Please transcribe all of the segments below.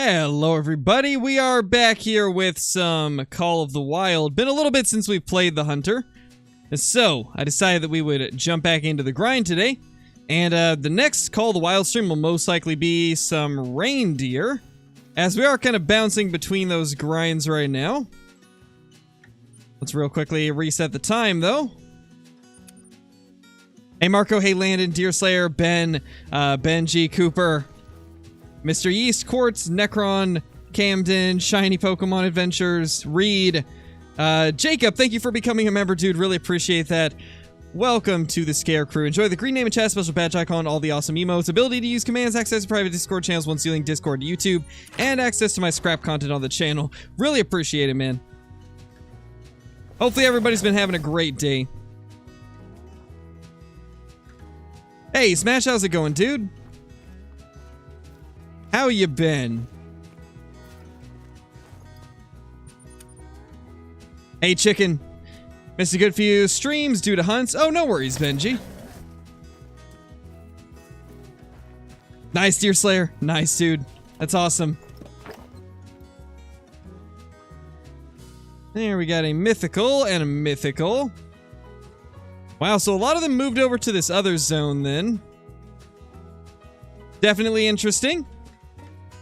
Hello everybody, we are back here with some Call of the Wild. Been a little bit since we've played the Hunter. So, I decided that we would jump back into the grind today. And the next Call of the Wild stream will most likely be some reindeer, as we are kind of bouncing between those grinds right now. Let's real quickly reset the time though. Hey Marco, hey Landon, Deerslayer, Ben, Benji, Cooper, Mr. Yeast, Quartz, Necron, Camden, Shiny Pokemon Adventures, Reed, Jacob, thank you for becoming a member, dude. Really appreciate that. Welcome to the Scare Crew. Enjoy the green name and chat, special badge icon, all the awesome emotes, ability to use commands, access to private Discord channels, one ceiling, Discord, YouTube, and access to my scrap content on the channel. Really appreciate it, man. Hopefully everybody's been having a great day. Hey, Smash, how's it going, dude? How you been? Hey, Chicken. Missed a good few streams due to hunts. Oh, no worries, Benji. Nice, Deerslayer. Nice, dude. That's awesome. There, we got a mythical and a mythical. Wow, so a lot of them moved over to this other zone then. Definitely interesting.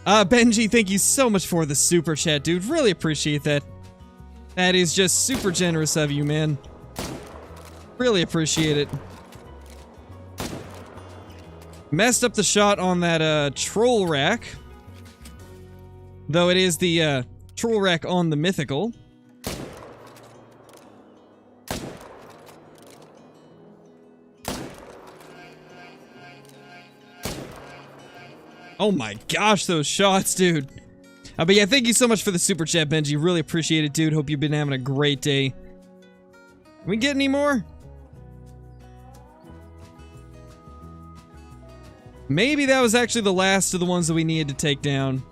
Benji, thank you so much for the super chat, dude. Really appreciate that. That is just super generous of you, man. Really appreciate it. Messed up the shot on that troll rack. Though it is the troll rack on the mythical. Oh my gosh, those shots, dude. But yeah, thank you so much for the super chat, Benji. Really appreciate it, dude. Hope you've been having a great day. Can we get any more? Maybe that was actually the last of the ones that we needed to take down.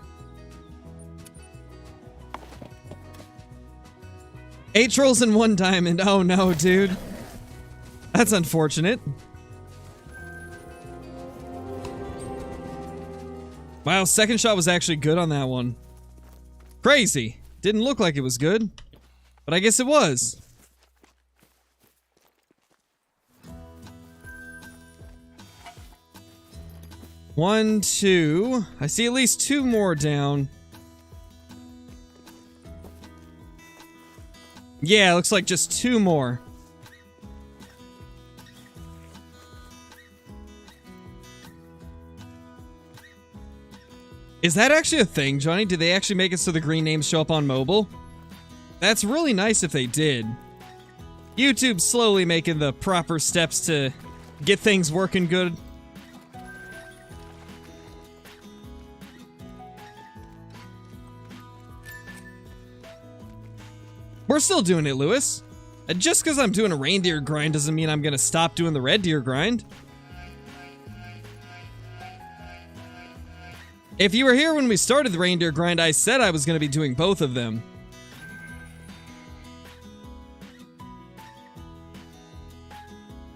8 trolls and 1 diamond. Oh no, dude. That's unfortunate. Wow, second shot was actually good on that one. Crazy. Didn't look like it was good, but I guess it was. One, two. I see at least 2 more down. Yeah, looks like just 2 more. Is that actually a thing, Johnny? Did they actually make it so the green names show up on mobile? That's really nice if they did. YouTube's slowly making the proper steps to get things working good. We're still doing it, Lewis. Just because I'm doing a reindeer grind doesn't mean I'm going to stop doing the red deer grind. If you were here when we started the reindeer grind, I said I was going to be doing both of them.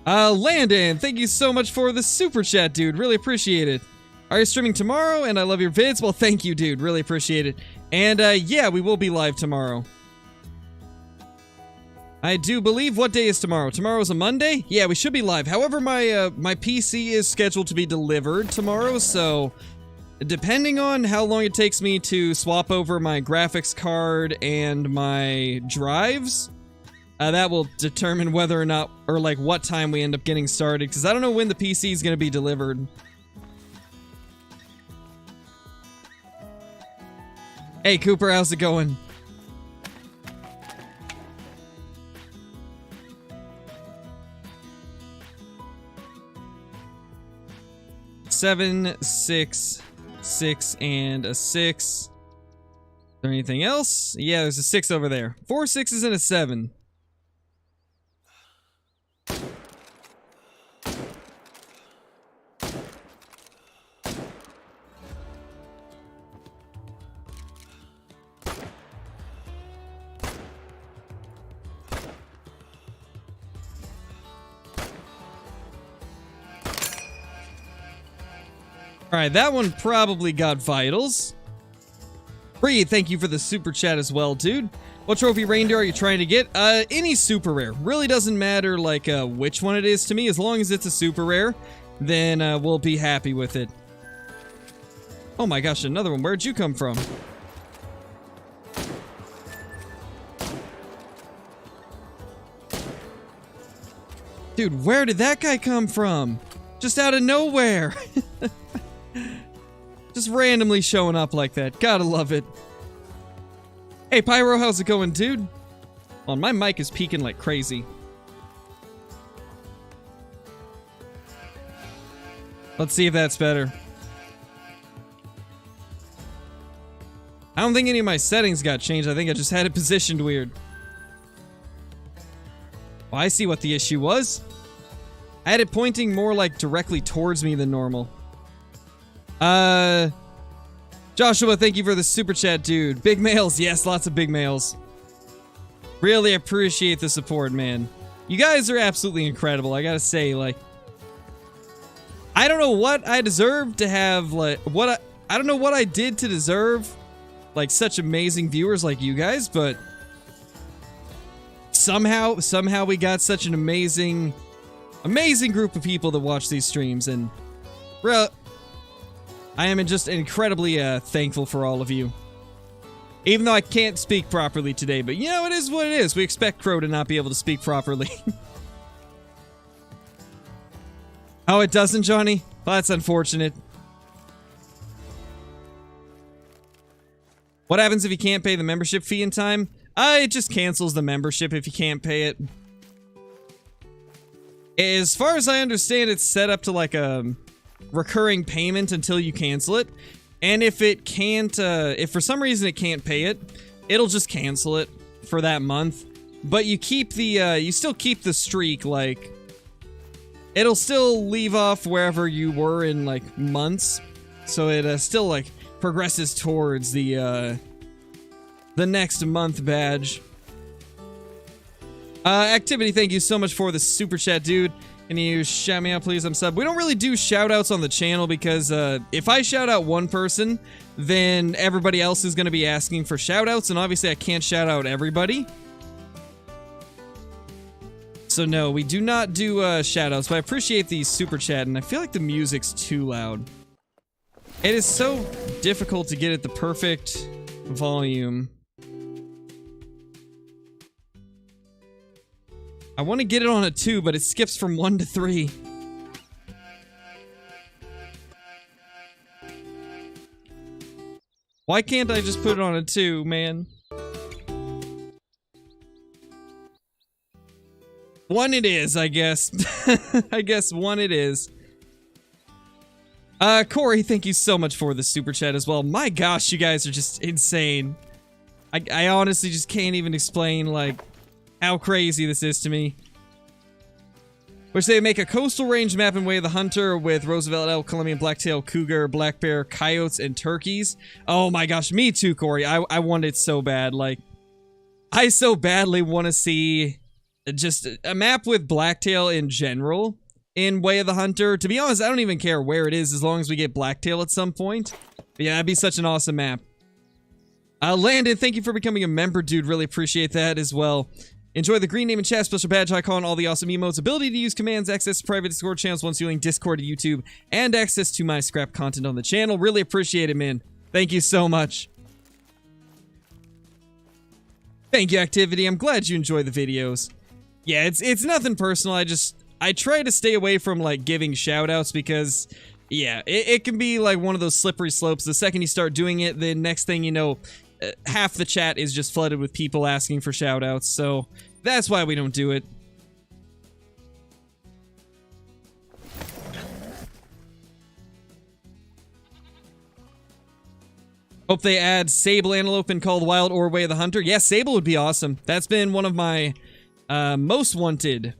Landon, thank you so much for the super chat, dude. Really appreciate it. Are you streaming tomorrow? And I love your vids. Well, thank you, dude. Really appreciate it. And yeah, we will be live tomorrow. I do believe, what day is tomorrow? Tomorrow is a Monday? Yeah, we should be live. However, my PC is scheduled to be delivered tomorrow, so depending on how long it takes me to swap over my graphics card and my drives, that will determine whether or not, or like what time we end up getting started, because I don't know when the PC is going to be delivered. Hey Cooper, how's it going? Seven, 6, 6, and a 6. Is there anything else? Yeah, there's a 6 over there. 4 6s and a 7. Alright, that one probably got vitals. Breathe, thank you for the super chat as well, dude. What trophy reindeer are you trying to get? Any super rare. Really doesn't matter, like, which one it is to me. As long as it's a super rare, then we'll be happy with it. Oh my gosh, another one. Where'd you come from? Dude, where did that guy come from? Just out of nowhere. Just randomly showing up like that. Gotta love it. Hey, Pyro, how's it going, dude? Well, my mic is peaking like crazy. Let's see if that's better. I don't think any of my settings got changed. I think I just had it positioned weird. Well, I see what the issue was. I had it pointing more like directly towards me than normal. Joshua, thank you for the super chat, dude. Big males. Yes, lots of big males. Really appreciate the support, man. You guys are absolutely incredible. I gotta say, like, I don't know what I deserve to have, like, I don't know what I did to deserve, like, such amazing viewers like you guys, but somehow we got such an amazing group of people that watch these streams, and I am just incredibly thankful for all of you. Even though I can't speak properly today, but you know, it is what it is. We expect Crow to not be able to speak properly. Oh, it doesn't, Johnny? Well, that's unfortunate. What happens if you can't pay the membership fee in time? It just cancels the membership if you can't pay it. As far as I understand, it's set up to like a recurring payment until you cancel it. And if it can't, if for some reason it can't pay it, it'll just cancel it for that month. But you keep the, you still keep the streak, like, it'll still leave off wherever you were in, like, months. So it, still, like, progresses towards the next month badge. Activity, thank you so much for the super chat, dude. Can you shout me out, please? I'm sub. We don't really do shout outs on the channel because if I shout out one person, then everybody else is going to be asking for shout outs, and obviously I can't shout out everybody. So no, we do not do shout outs, but I appreciate the super chat, and I feel like the music's too loud. It is so difficult to get it the perfect volume. I want to get it on a 2, but it skips from 1 to 3. Why can't I just put it on a 2, man? 1 it is, I guess. I guess 1 it is. Corey, thank you so much for the super chat as well. My gosh, you guys are just insane. I honestly just can't even explain, like, how crazy this is to me. Which they make a coastal range map in Way of the Hunter with Roosevelt elk, Colombian blacktail, cougar, black bear, coyotes, and turkeys. Oh my gosh, me too, Corey. I want it so bad. Like, I so badly want to see just a map with blacktail in general in Way of the Hunter. To be honest, I don't even care where it is as long as we get blacktail at some point. But yeah, that'd be such an awesome map. Landon, thank you for becoming a member, dude. Really appreciate that as well. Enjoy the green name and chat, special badge icon, all the awesome emotes, ability to use commands, access to private Discord channels once you link Discord to YouTube, and access to my scrap content on the channel. Really appreciate it, man. Thank you so much. Thank you, Activity. I'm glad you enjoy the videos. Yeah, it's nothing personal. I try to stay away from, like, giving shoutouts because, yeah, it can be, like, one of those slippery slopes. The second you start doing it, the next thing you know, half the chat is just flooded with people asking for shoutouts, so that's why we don't do it. Hope they add sable antelope in Called Wild or Way of the Hunter. Yeah, sable would be awesome. That's been one of my most wanted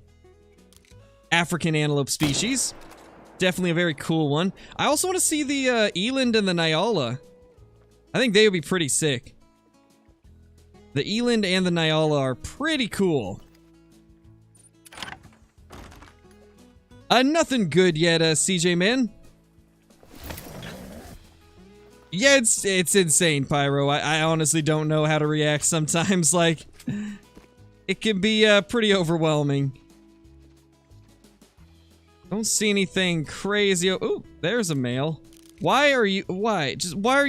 African antelope species. Definitely a very cool one. I also want to see the eland and the Nyala. I think they would be pretty sick. The eland and the Nyala are pretty cool. Nothing good yet, CJ man. Yeah, it's insane, Pyro. I honestly don't know how to react sometimes. Like, it can be pretty overwhelming. Don't see anything crazy. Oh, there's a male. Why are you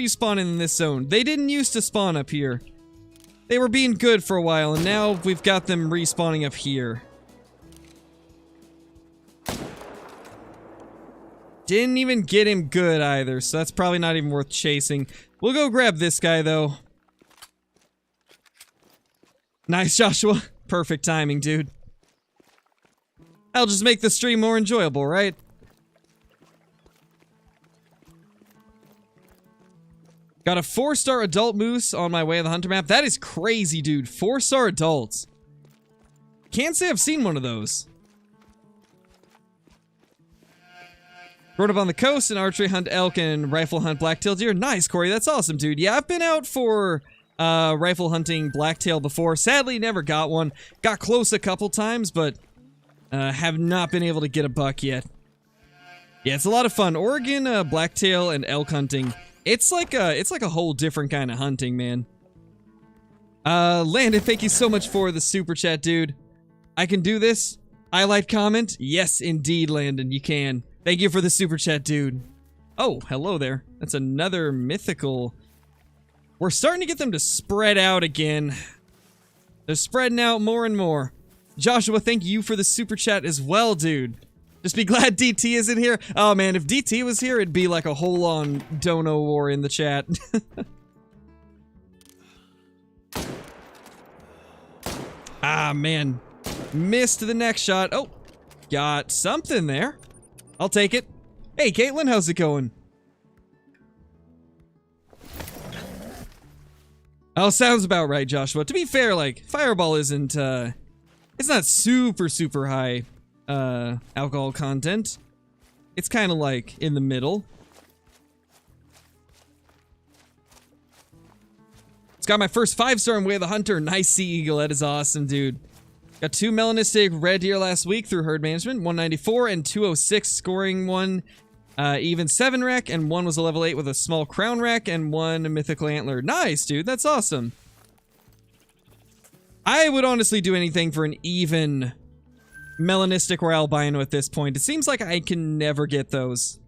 spawning in this zone? They didn't used to spawn up here. They were being good for a while, and now we've got them respawning up here. Didn't even get him good either, so that's probably not even worth chasing. We'll go grab this guy, though. Nice, Joshua. Perfect timing, dude. That'll just make the stream more enjoyable, right? Got a 4-star adult moose on my way of the hunter map. That is crazy, dude. 4-star adults. Can't say I've seen one of those. Rode up on the coast and archery hunt elk and rifle hunt blacktail deer. Nice, Corey. That's awesome, dude. Yeah, I've been out for rifle hunting blacktail before. Sadly, never got one. Got close a couple times, but have not been able to get a buck yet. Yeah, it's a lot of fun. Oregon blacktail and elk hunting. It's like a whole different kind of hunting, man. Landon, thank you so much for the super chat, dude. I can do this. Highlight comment. Yes, indeed, Landon, you can. Thank you for the super chat, dude. Oh, hello there. That's another mythical. We're starting to get them to spread out again. They're spreading out more and more. Joshua, thank you for the super chat as well, dude. Just be glad DT isn't here. Oh man, if DT was here, it'd be like a whole-on dono war in the chat. Ah, man. Missed the next shot. Oh, got something there. I'll take it. Hey, Caitlin, how's it going? Oh, sounds about right, Joshua. To be fair, like, Fireball isn't, it's not super high, alcohol content. It's kind of like in the middle. It's got my first 5-star in Way of the Hunter. Nice Sea Eagle. That is awesome, dude. Got 2 Melanistic red deer last week through herd management. 194 and 206, scoring one even 7 rack, and one was a level 8 with a small crown rack, and 1 mythical antler. Nice, dude. That's awesome. I would honestly do anything for an even Melanistic or albino at this point. It seems like I can never get those.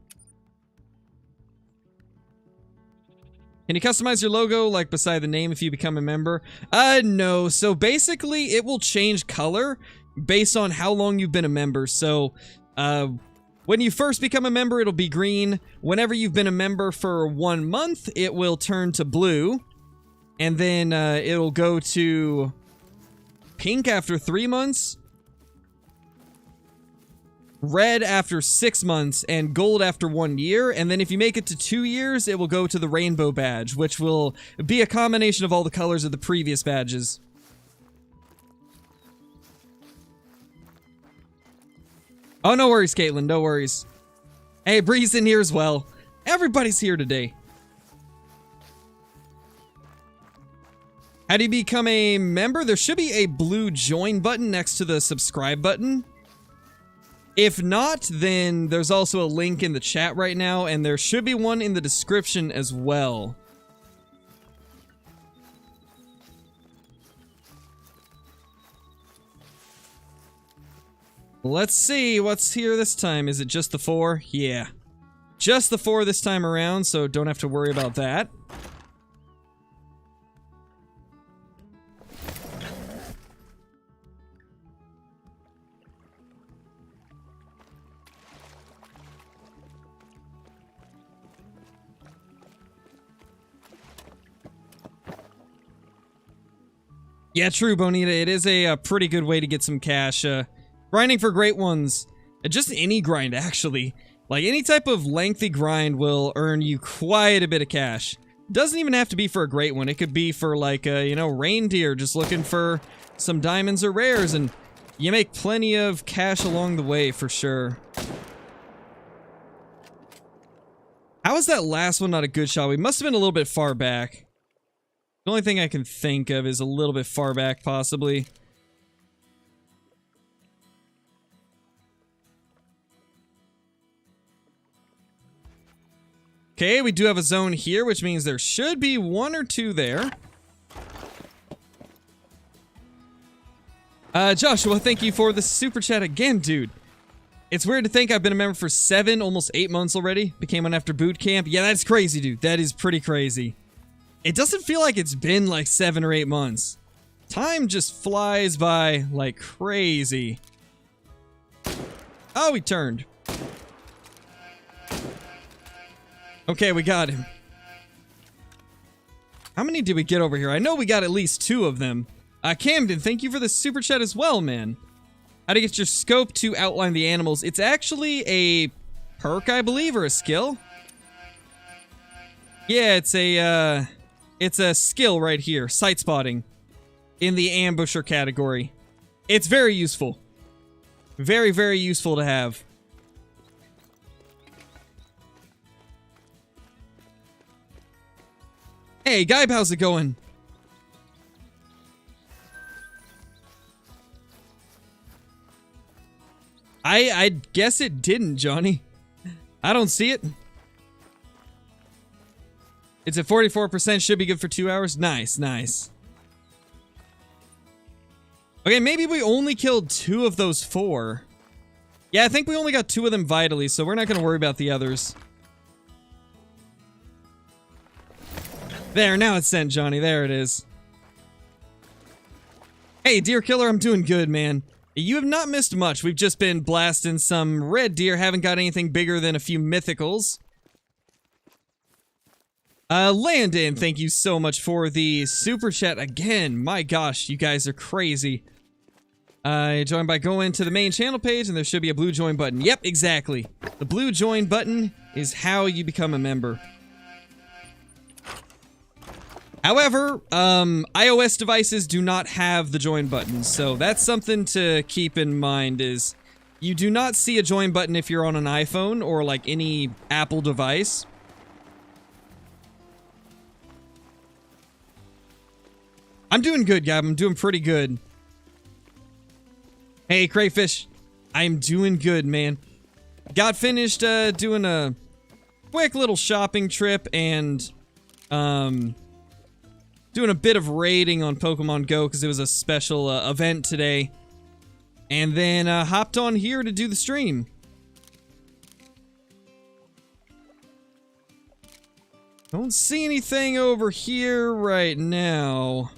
Can you customize your logo, like, beside the name if you become a member? No. So, basically, it will change color based on how long you've been a member. So, when you first become a member, it'll be green. Whenever you've been a member for 1 month, it will turn to blue. And then, it'll go to pink after 3 months, red after 6 months, and gold after 1 year. And then if you make it to 2 years, it will go to the rainbow badge, which will be a combination of all the colors of the previous badges. Oh, no worries, Caitlin, no worries. Hey, Bree's in here as well. Everybody's here today. How do you become a member? There should be a blue join button next to the subscribe button. If not, then there's also a link in the chat right now, and there should be one in the description as well. Let's see what's here this time. Is it just the 4? Yeah. Just the 4 this time around, so don't have to worry about that. Yeah, true, Bonita. It is a pretty good way to get some cash. Grinding for great ones. Just any grind, actually. Like, any type of lengthy grind will earn you quite a bit of cash. Doesn't even have to be for a great one. It could be for, like, you know, reindeer, just looking for some diamonds or rares, and you make plenty of cash along the way, for sure. How is that last one not a good shot? We must have been a little bit far back. The only thing I can think of is a little bit far back, possibly. Okay, we do have a zone here, which means there should be 1 or 2 there. Joshua, thank you for the super chat again, dude. It's weird to think I've been a member for 7, almost 8 months already. Became one after boot camp. Yeah, that's crazy, dude. That is pretty crazy. It doesn't feel like it's been like 7 or 8 months. Time just flies by like crazy. Oh, he turned. Okay, we got him. How many did we get over here? I know we got at least 2 of them. Camden, thank you for the super chat as well, man. How to get your scope to outline the animals. It's actually a perk, I believe, or a skill. Yeah, it's a skill right here, sight spotting, in the ambusher category. It's very useful. Very, very useful to have. Hey, Gaib, how's it going? I guess it didn't, Johnny. I don't see it. It's at 44%, should be good for 2 hours. Nice, nice. Okay, maybe we only killed 2 of those 4. Yeah, I think we only got 2 of them vitally, so we're not going to worry about the others. There, now it's sent, Johnny. There it is. Hey, deer killer, I'm doing good, man. You have not missed much. We've just been blasting some red deer. Haven't got anything bigger than a few mythicals. Landon, thank you so much for the super chat again. My gosh, you guys are crazy. Join by going to the main channel page, and there should be a blue join button. Yep, exactly. The blue join button is how you become a member. However, iOS devices do not have the join button, so that's something to keep in mind is you do not see a join button if you're on an iPhone or like any Apple device. I'm doing good, Gab. I'm doing pretty good. Hey, Crayfish. I'm doing good, man. Got finished doing a quick little shopping trip and doing a bit of raiding on Pokemon Go because it was a special event today. And then hopped on here to do the stream. Don't see anything over here right now.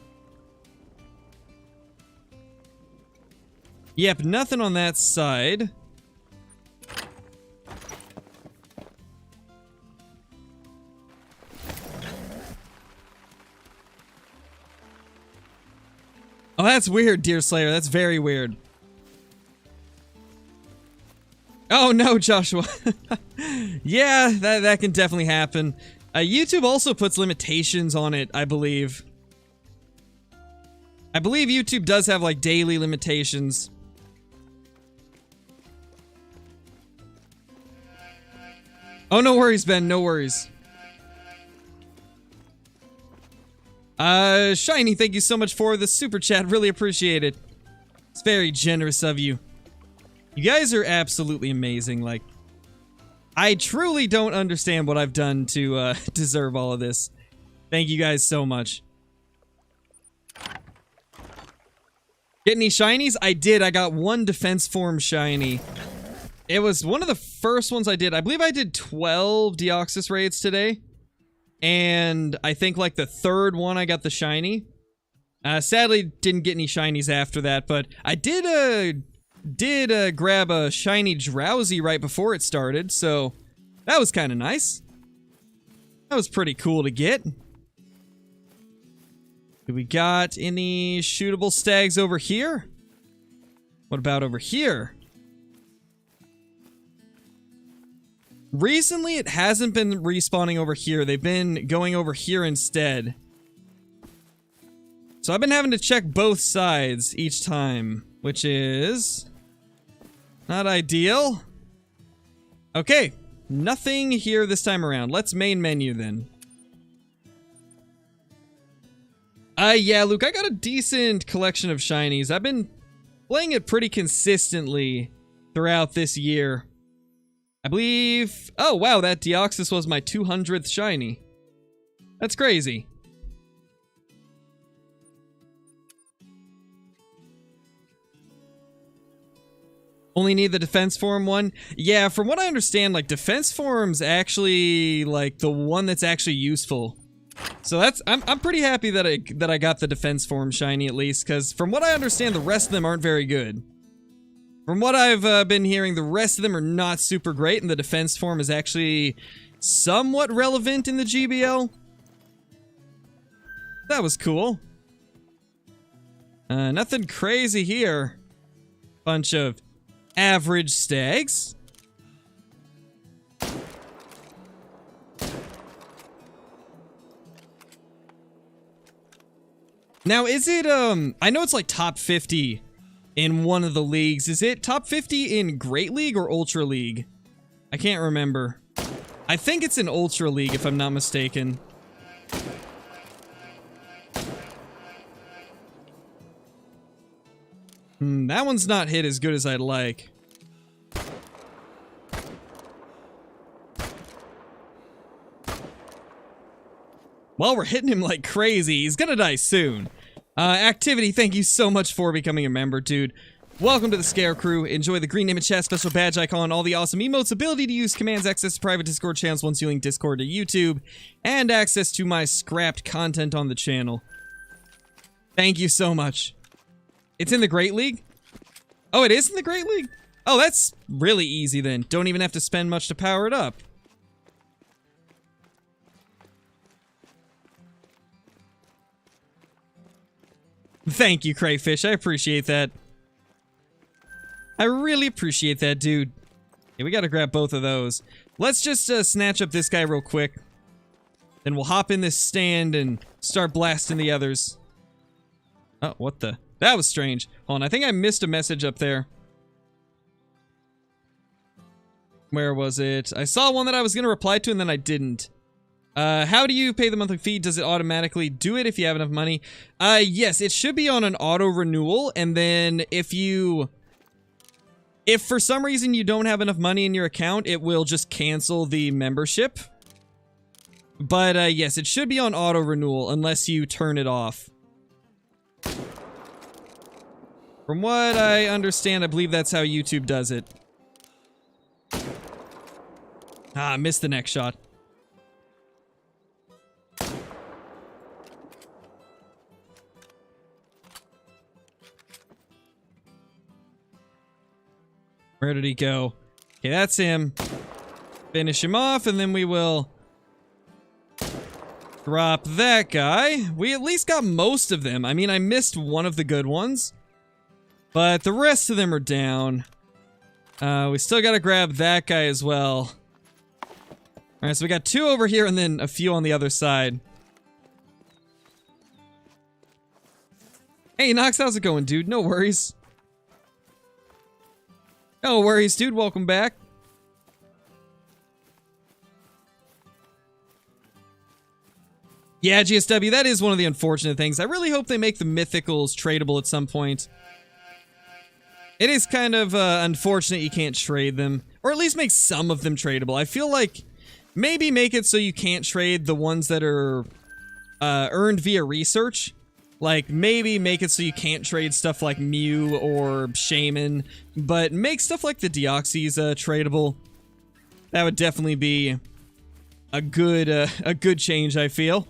Yep, nothing on that side. Oh, that's weird, Deer Slayer. That's very weird. Oh no, Joshua. Yeah, that can definitely happen. YouTube also puts limitations on it, I believe. I believe YouTube does have like daily limitations. Oh, no worries, Ben. No worries. Shiny, thank you so much for the super chat. Really appreciate it. It's very generous of you. You guys are absolutely amazing. Like, I truly don't understand what I've done to deserve all of this. Thank you guys so much. Get any shinies? I did. I got one defense form shiny. It was one of the first ones I did. I believe I did 12 Deoxys raids today. And I think like the third one I got the shiny. Sadly, didn't get any shinies after that, but I did grab a shiny Drowsy right before it started, so that was kind of nice. That was pretty cool to get. Do we got any shootable stags over here? What about over here? Recently, it hasn't been respawning over here. They've been going over here instead. So I've been having to check both sides each time, which is not ideal. Okay, nothing here this time around. Let's main menu then. Yeah, Luke, I got a decent collection of shinies. I've been playing it pretty consistently throughout this year. I believe... Oh, wow, that Deoxys was my 200th shiny. That's crazy. Only need the defense form one? Yeah, from what I understand, like, defense form's actually, like, the one that's actually useful. So that's... I'm pretty happy that I got the defense form shiny, at least, because from what I understand, the rest of them aren't very good. From what I've been hearing, the rest of them are not super great, and the defense form is actually somewhat relevant in the GBL. That was cool. Nothing crazy here. Bunch of average stags. Now, is it, I know it's like top 50 in one of the leagues. Is it top 50 in Great League or Ultra League? I can't remember. I think it's in Ultra League, if I'm not mistaken. That one's not hit as good as I'd like. Well, we're hitting him like crazy. He's gonna die soon. Activity, thank you so much for becoming a member, dude. Welcome to the Scare Crew. Enjoy the green name and chat, special badge icon, all the awesome emotes, ability to use commands, access to private Discord channels once you link Discord to YouTube, and access to my scrapped content on the channel. Thank you so much. It's in the Great League? Oh, it is in the Great League? Oh, that's really easy then. Don't even have to spend much to power it up. Thank you, Crayfish. I appreciate that. I really appreciate that, dude. Okay, we gotta grab both of those. Let's just snatch up this guy real quick. Then we'll hop in this stand and start blasting the others. Oh, what the? That was strange. Hold on, I think I missed a message up there. Where was it? I saw one that I was gonna reply to and then I didn't. How do you pay the monthly fee? Does it automatically do it if you have enough money? Yes, it should be on an auto renewal, and then if for some reason you don't have enough money in your account, it will just cancel the membership. But, yes, it should be on auto renewal unless you turn it off. From what I understand, I believe that's how YouTube does it. Ah, missed the next shot. Where did he go? Okay, that's him. Finish him off, and then we will drop that guy. We at least got most of them. I mean, I missed one of the good ones, but the rest of them are down. We still gotta grab that guy as well. Alright, so we got 2 over here and then a few on the other side. Hey, Nox, how's it going, dude? No worries. No worries, dude. Welcome back. Yeah, GSW, that is one of the unfortunate things. I really hope they make the mythicals tradable at some point. It is kind of unfortunate you can't trade them. Or at least make some of them tradable. I feel like maybe make it so you can't trade the ones that are earned via research. Like, maybe make it so you can't trade stuff like Mew or Shaman, but make stuff like the Deoxys tradable. That would definitely be a good change, I feel.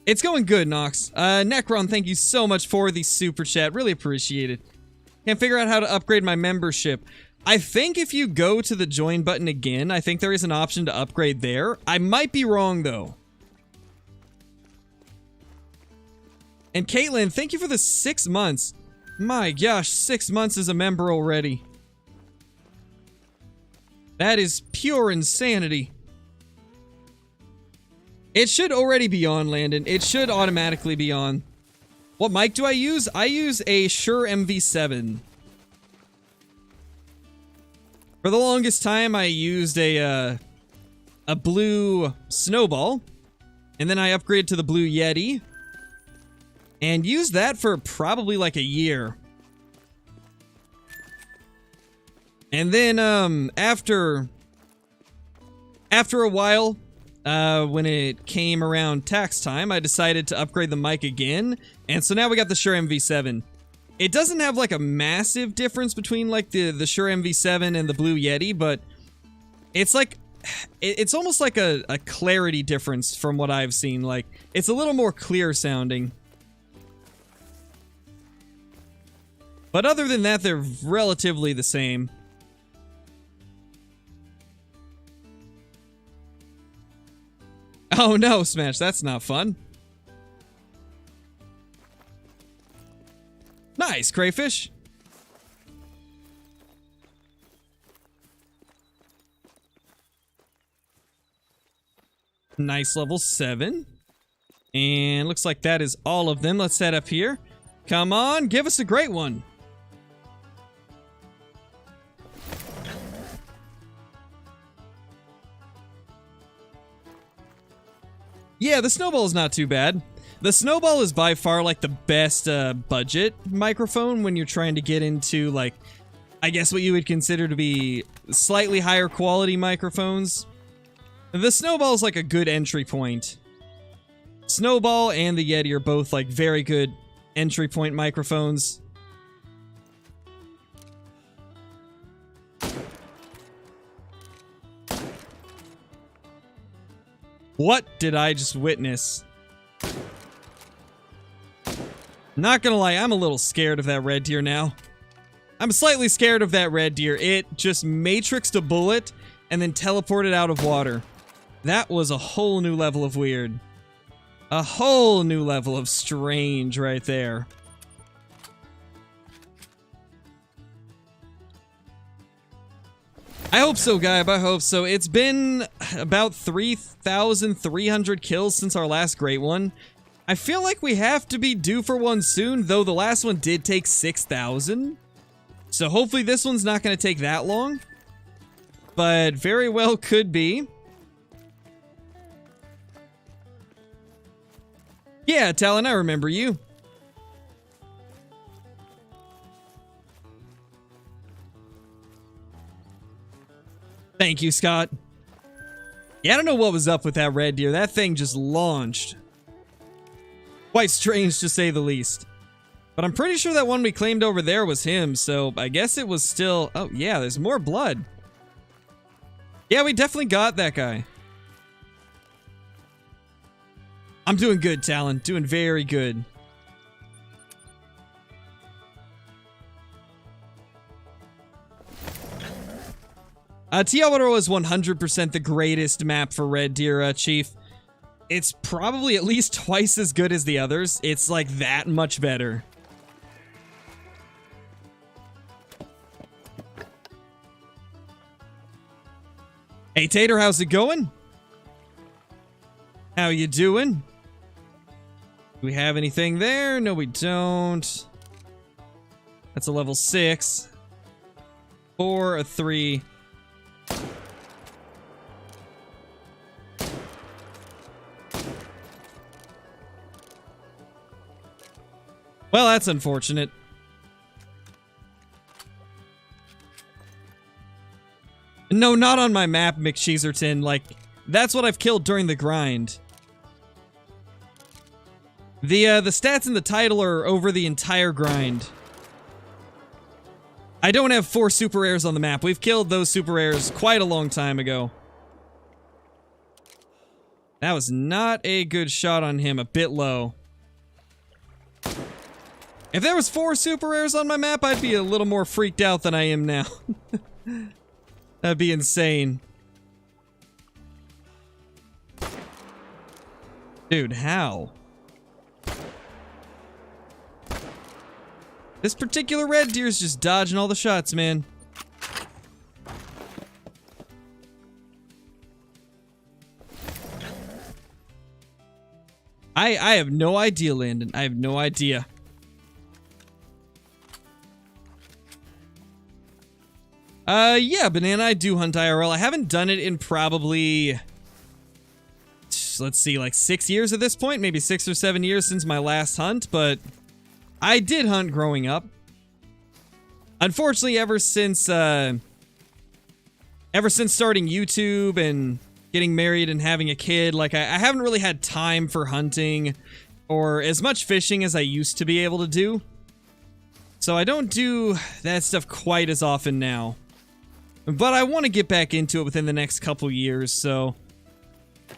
It's going good, Nox. Necron, thank you so much for the super chat. Really appreciate it. Can't figure out how to upgrade my membership. I think if you go to the join button again, I think there is an option to upgrade there. I might be wrong, though. And Caitlin, thank you for the 6 months. My gosh, 6 months as a member already. That is pure insanity. It should already be on, Landon. It should automatically be on. What mic do I use? I use a Shure MV7. For the longest time, I used a blue Snowball. And then I upgraded to the blue Yeti. And used that for probably like a year. And then after a while, when it came around tax time, I decided to upgrade the mic again, and so now we got the Shure MV7. It doesn't have like a massive difference between like the Shure MV7 and the Blue Yeti, but it's like it's almost like a clarity difference from what I've seen. Like, it's a little more clear sounding. But other than that, they're relatively the same. Oh no, Smash, that's not fun. Nice, crayfish. Nice level 7. And looks like that is all of them. Let's set up here. Come on, give us a great one. Yeah, the Snowball is not too bad. The Snowball is by far like the best budget microphone when you're trying to get into like, I guess what you would consider to be slightly higher quality microphones. The Snowball is like a good entry point. Snowball and the Yeti are both like very good entry point microphones. What did I just witness? Not gonna lie, I'm a little scared of that red deer now. I'm slightly scared of that red deer. It just matrixed a bullet and then teleported out of water. That was a whole new level of weird. A whole new level of strange right there. I hope so, Gaib. I hope so. It's been about 3,300 kills since our last great one. I feel like we have to be due for one soon, though the last one did take 6,000. So hopefully this one's not going to take that long. But very well could be. Yeah, Talon, I remember you. Thank you, Scott. Yeah, I don't know what was up with that red deer. That thing just launched. Quite strange, to say the least. But I'm pretty sure that one we claimed over there was him, so I guess it was still... Oh, yeah, there's more blood. Yeah, we definitely got that guy. I'm doing good, Talon. Doing very good. Tiawaro is 100% the greatest map for red deer, Chief. It's probably at least twice as good as the others. It's like that much better. Hey, Tater, how's it going? How you doing? Do we have anything there? No, we don't. That's a level 6. 4, a 3. Well, that's unfortunate. No, not on my map, McSheezerton. Like, that's what I've killed during the grind. The stats in the title are over the entire grind. I don't have 4 super rares on the map. We've killed those super rares quite a long time ago. That was not a good shot on him. A bit low. If there was 4 super rares on my map, I'd be a little more freaked out than I am now. That'd be insane. Dude, how? This particular red deer's just dodging all the shots, man. I have no idea, Landon. I have no idea. Yeah, Banana, I do hunt IRL. I haven't done it in probably, let's see, like 6 years at this point. Maybe 6 or 7 years since my last hunt, but I did hunt growing up. Unfortunately, ever since ever since starting YouTube and getting married and having a kid, like, I haven't really had time for hunting or as much fishing as I used to be able to do. So I don't do that stuff quite as often now. But I want to get back into it within the next couple years, so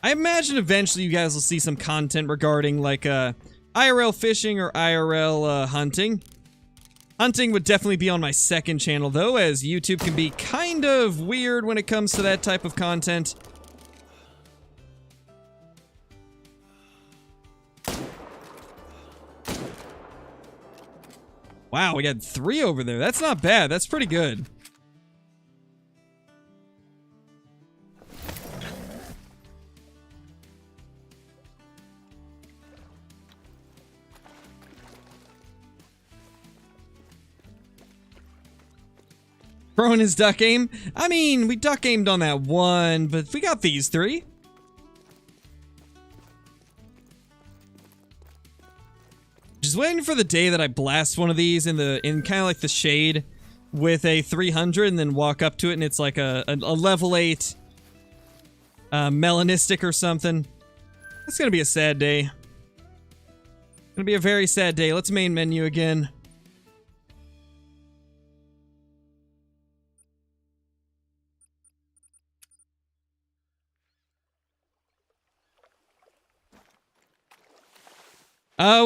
I imagine eventually you guys will see some content regarding, like, IRL fishing or IRL hunting. Hunting would definitely be on my second channel, though, as YouTube can be kind of weird when it comes to that type of content. Wow, we got 3 over there. That's not bad. That's pretty good. Throwing his duck aim? I mean, we duck aimed on that one, but we got these 3. Just waiting for the day that I blast one of these in kind of like the shade with a 300 and then walk up to it and it's like a level 8 Melanistic or something. It's gonna be a sad day. Gonna be a very sad day. Let's main menu again.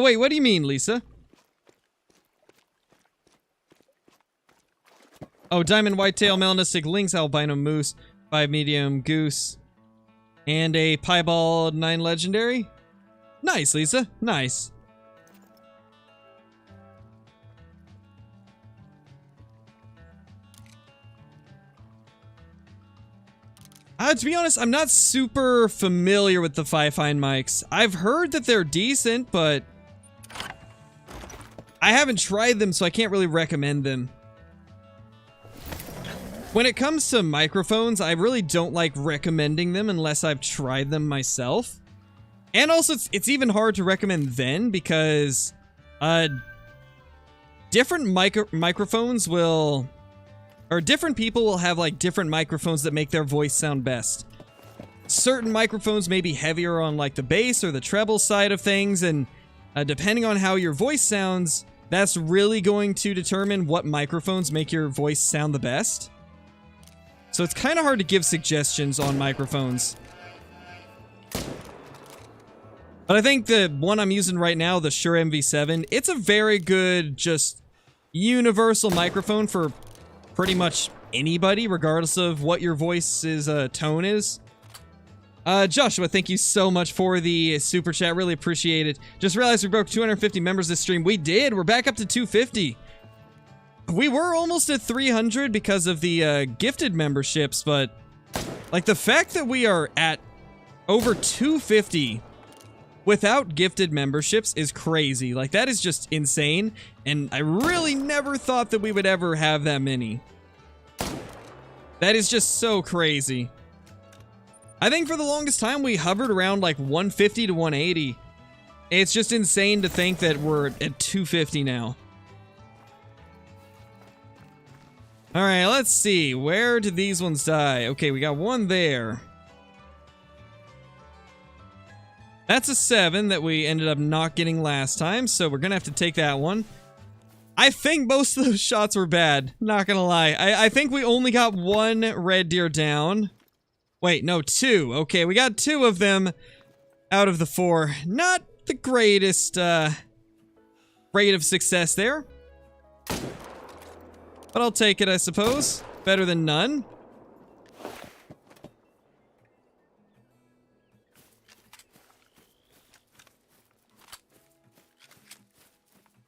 Wait, what do you mean, Lisa? Oh, diamond, whitetail, melanistic, lynx, albino moose, 5 medium goose, and a piebald 9 legendary? Nice, Lisa. Nice. To be honest, I'm not super familiar with the Fi-Fine mics. I've heard that they're decent, but I haven't tried them, so I can't really recommend them. When it comes to microphones, I really don't like recommending them unless I've tried them myself. And also, it's even hard to recommend then because different microphones will... Or different people will have, like, different microphones that make their voice sound best. Certain microphones may be heavier on, like, the bass or the treble side of things, and depending on how your voice sounds, that's really going to determine what microphones make your voice sound the best. So it's kind of hard to give suggestions on microphones. But I think the one I'm using right now, the Shure MV7, it's a very good, just universal microphone for pretty much anybody, regardless of what your voice's tone is. Joshua, thank you so much for the super chat. Really appreciate it. Just realized we broke 250 members this stream. We did. We're back up to 250. We were almost at 300 because of the gifted memberships, but like the fact that we are at over 250 without gifted memberships is crazy. Like, that is just insane, and I really never thought that we would ever have that many. That is just so crazy. I think for the longest time we hovered around like 150 to 180. It's just insane to think that we're at 250 now. Alright, let's see. Where did these ones die? Okay, we got one there. That's a 7 that we ended up not getting last time, so we're gonna have to take that one. I think most of those shots were bad, not gonna lie. I think we only got 1 red deer down. Wait, no, 2. Okay, we got 2 of them out of the 4. Not the greatest rate of success there. But I'll take it, I suppose. Better than none.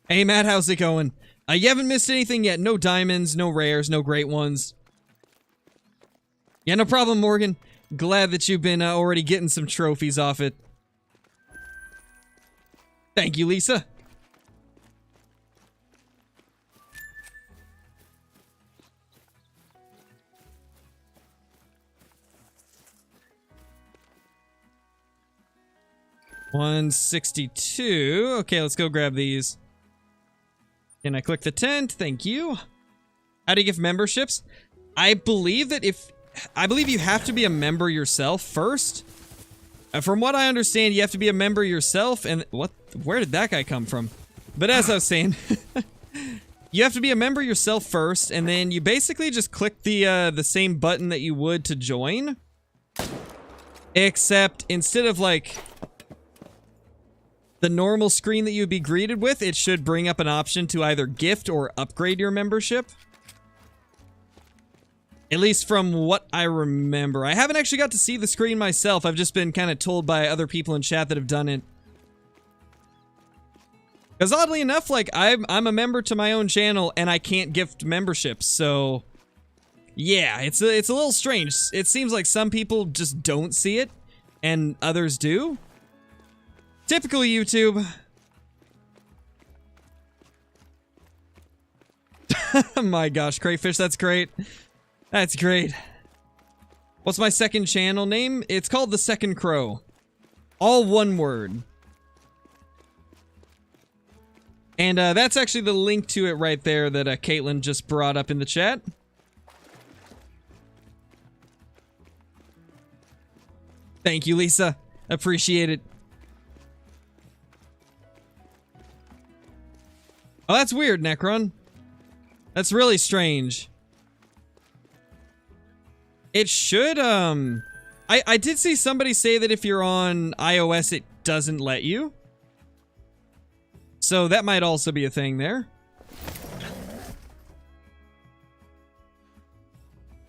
Hey Matt, how's it going? You haven't missed anything yet. No diamonds, no rares, no great ones. Yeah, no problem, Morgan. Glad that you've been already getting some trophies off it. Thank you, Lisa. $162. Okay, let's go grab these. Can I click the tent? Thank you. How do you give memberships? I believe that if I believe you have to be a member yourself first. From what I understand, you have to be a member yourself, and where did that guy come from? But as I was saying, you have to be a member yourself first, and then you basically just click the same button that you would to join. Except instead of like the normal screen that you'd be greeted with, it should bring up an option to either gift or upgrade your membership. At least from what I remember. I haven't actually got to see the screen myself. I've just been kind of told by other people in chat that have done it. Because oddly enough, like, I'm a member to my own channel and I can't gift memberships, so... Yeah, it's a little strange. It seems like some people just don't see it, and others do. Typical YouTube. Oh my gosh, Crayfish, that's great. That's great. What's my second channel name? It's called The Second Crow. All one word. And that's actually the link to it right there that Caitlin just brought up in the chat. Thank you, Lisa. Appreciate it. Oh, that's weird, Necron. That's really strange. It should, I did see somebody say that if you're on iOS, it doesn't let you. So that might also be a thing there.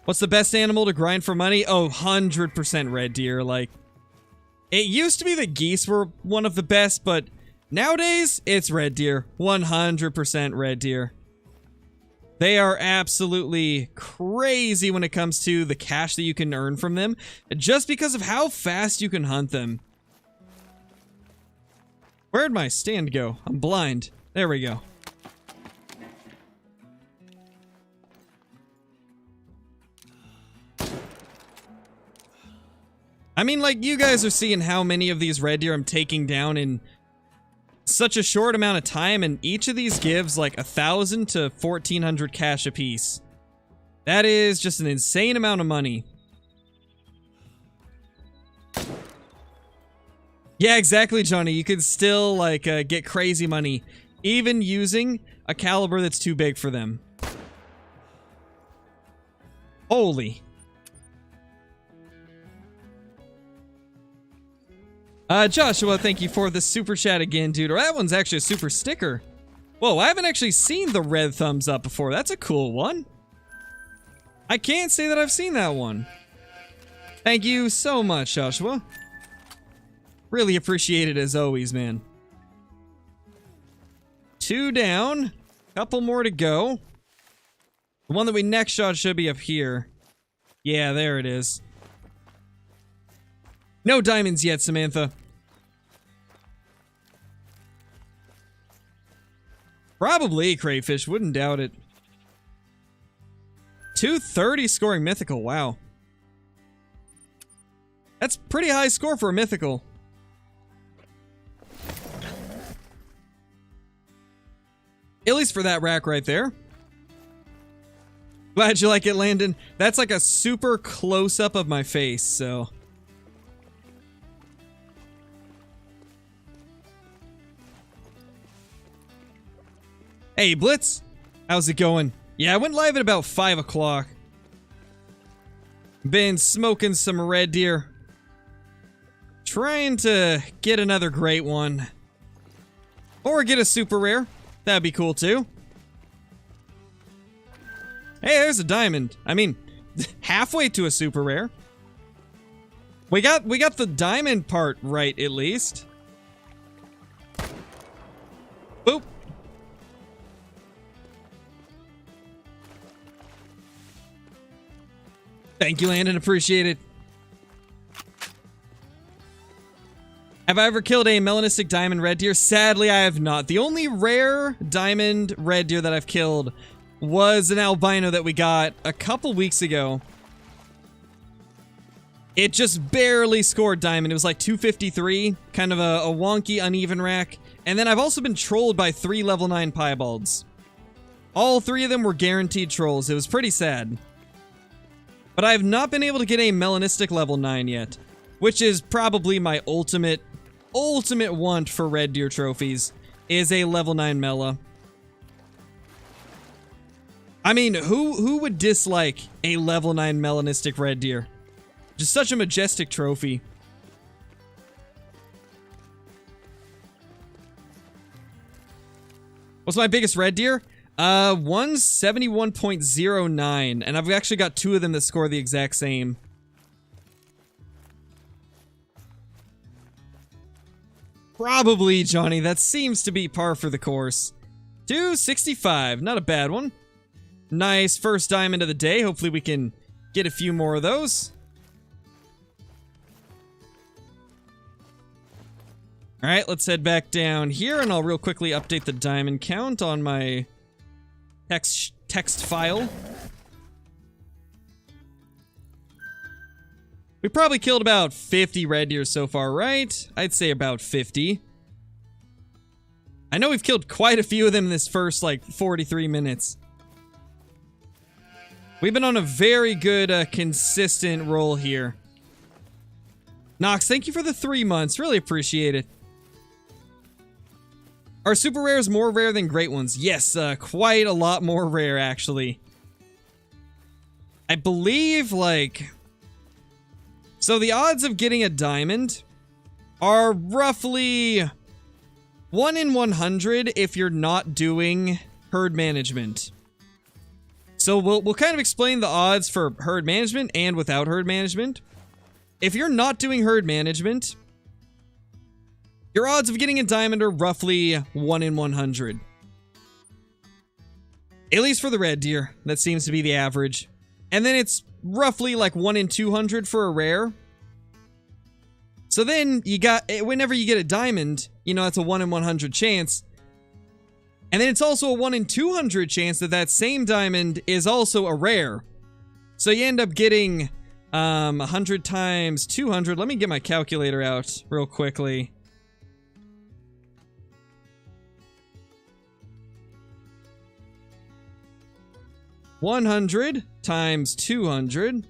What's the best animal to grind for money? Oh, 100% red deer. Like, it used to be that geese were one of the best, but nowadays, it's red deer. 100% red deer. They are absolutely crazy when it comes to the cash that you can earn from them, just because of how fast you can hunt them. Where'd my stand go? I'm blind. There we go. I mean, like, you guys are seeing how many of these red deer I'm taking down in such a short amount of time, and each of these gives like 1,000 to 1,400 cash apiece. That is just an insane amount of money. Yeah, exactly, Johnny. You could still like get crazy money, even using a caliber that's too big for them. Holy. Joshua, thank you for the super chat again, dude. Or that one's actually a super sticker. Whoa, I haven't actually seen the red thumbs up before. That's a cool one. I can't say that I've seen that one. Thank you so much, Joshua. Really appreciate it as always, man. 2 down. Couple more to go. The one that we next shot should be up here. Yeah, there it is. No diamonds yet, Samantha. Probably Crayfish, wouldn't doubt it. 230 scoring mythical, wow. That's pretty high score for a mythical. At least for that rack right there. Glad you like it, Landon. That's like a super close-up of my face, so... Hey, Blitz! How's it going? Yeah, I went live at about 5 o'clock. Been smoking some red deer. Trying to get another great one. Or get a super rare. That'd be cool too. Hey, there's a diamond. I mean, halfway to a super rare. We got the diamond part right, at least. Boop. Thank you, Landon. Appreciate it. Have I ever killed a melanistic diamond red deer? Sadly, I have not. The only rare diamond red deer that I've killed was an albino that we got a couple weeks ago. It just barely scored diamond. It was like 253, kind of a wonky, uneven rack. And then I've also been trolled by 3 level 9 piebalds. All 3 of them were guaranteed trolls. It was pretty sad. But I have not been able to get a Melanistic level 9 yet, which is probably my ultimate want for red deer trophies, is a level 9 Mela. I mean, who would dislike a level 9 Melanistic red deer? Just such a majestic trophy. What's my biggest red deer? 171.09, and I've actually got 2 of them that score the exact same. Probably, Johnny. That seems to be par for the course. 265, not a bad one. Nice first diamond of the day. Hopefully we can get a few more of those. Alright, let's head back down here, and I'll real quickly update the diamond count on my text file. We probably killed about 50 red deer so far, right? I'd say about 50. I know we've killed quite a few of them in this first, like, 43 minutes. We've been on a very good, consistent roll here. Nox, thank you for the 3 months. Really appreciate it. Are super rares more rare than great ones? Yes, quite a lot more rare, actually. I believe, like... So the odds of getting a diamond are roughly 1 in 100 if you're not doing herd management. So we'll kind of explain the odds for herd management and without herd management. If you're not doing herd management, your odds of getting a diamond are roughly 1 in 100. At least for the red deer, that seems to be the average. And then it's roughly like 1 in 200 for a rare. So then you got, whenever you get a diamond, you know, that's a 1 in 100 chance. And then it's also a 1 in 200 chance that that same diamond is also a rare. So you end up getting 100 times 200. Let me get my calculator out real quickly. $100 times 200.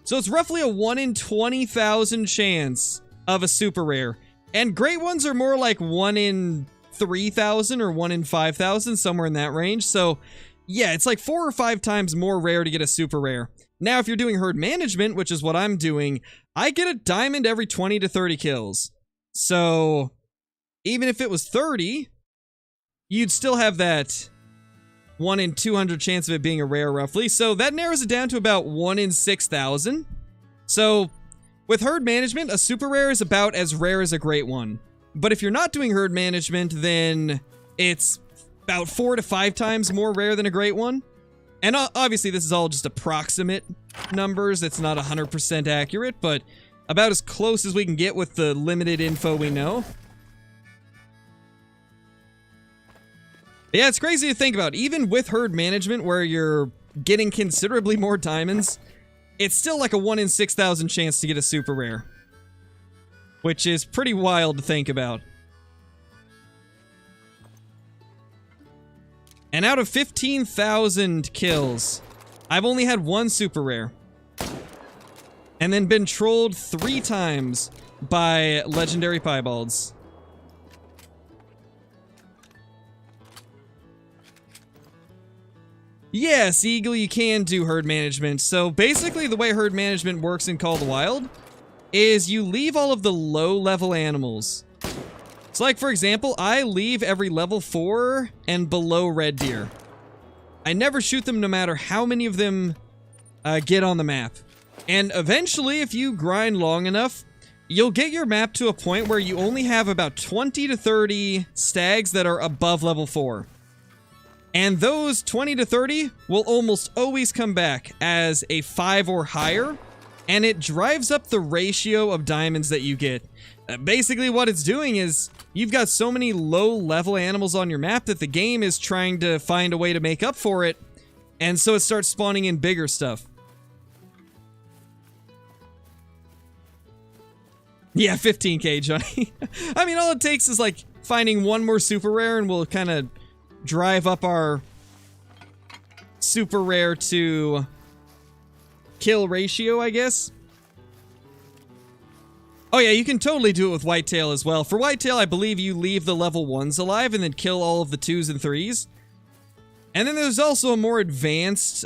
So it's roughly a 1 in 20,000 chance of a super rare. And great ones are more like 1 in 3,000 or 1 in 5,000, somewhere in that range. So yeah, it's like 4 or 5 times more rare to get a super rare. Now, if you're doing herd management, which is what I'm doing, I get a diamond every 20 to 30 kills. So even if it was 30, you'd still have that 1 in 200 chance of it being a rare, roughly. So that narrows it down to about 1 in 6,000. So with herd management, a super rare is about as rare as a great one. But if you're not doing herd management, then it's about 4 to 5 times more rare than a great one. And obviously this is all just approximate numbers. It's not 100% accurate, but about as close as we can get with the limited info we know. Yeah, it's crazy to think about. Even with herd management, where you're getting considerably more diamonds, it's still like a 1 in 6,000 chance to get a super rare. Which is pretty wild to think about. And out of 15,000 kills, I've only had 1 super rare. And then been trolled 3 times by legendary piebalds. Yes, Eagle, you can do herd management. So basically the way herd management works in Call of the Wild is you leave all of the low-level animals. So like, for example, I leave every level 4 and below red deer. I never shoot them no matter how many of them get on the map. And eventually, if you grind long enough, you'll get your map to a point where you only have about 20 to 30 stags that are above level 4. And those 20 to 30 will almost always come back as a 5 or higher, and it drives up the ratio of diamonds that you get. Basically what it's doing is, you've got so many low-level animals on your map that the game is trying to find a way to make up for it, and so it starts spawning in bigger stuff. Yeah, 15k, Johnny. I mean, all it takes is like finding 1 more super rare and we'll kind of drive up our super rare to kill ratio, I guess. Oh yeah, you can totally do it with Whitetail as well. For Whitetail, I believe you leave the level 1s alive and then kill all of the 2s and 3s. And then there's also a more advanced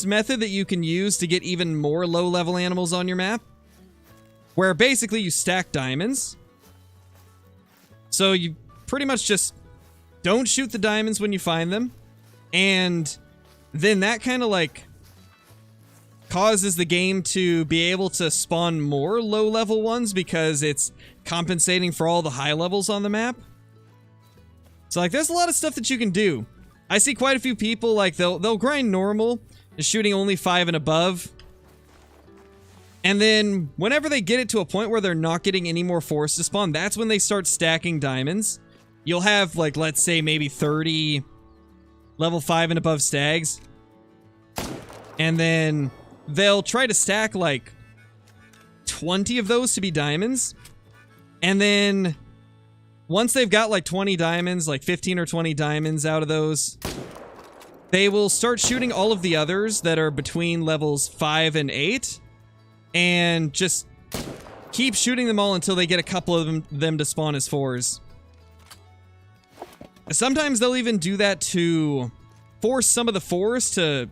method that you can use to get even more low-level animals on your map, where basically you stack diamonds. So you pretty much just don't shoot the diamonds when you find them, and then that kind of like causes the game to be able to spawn more low-level ones because it's compensating for all the high levels on the map. So like there's a lot of stuff that you can do. I see quite a few people like they'll grind normal, shooting only 5 and above. And then whenever they get it to a point where they're not getting any more force to spawn, that's when they start stacking diamonds. You'll have like, let's say maybe 30 level 5 and above stags. And then they'll try to stack like 20 of those to be diamonds. And then once they've got like 20 diamonds, like 15 or 20 diamonds out of those, they will start shooting all of the others that are between levels 5 and 8. And just keep shooting them all until they get a couple of them to spawn as 4s. Sometimes they'll even do that to force some of the 4s to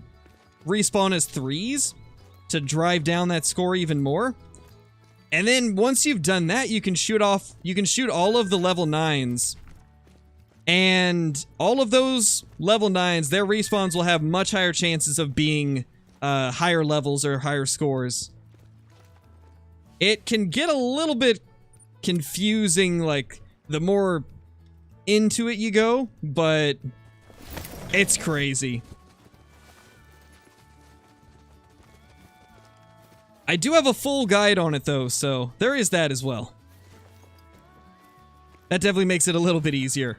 respawn as 3s to drive down that score even more. And then once you've done that, you can shoot all of the level 9s. And all of those level 9s, their respawns will have much higher chances of being higher levels or higher scores. It can get a little bit confusing, like, the more into it you go, but it's crazy. I do have a full guide on it, though, so there is that as well. That definitely makes it a little bit easier.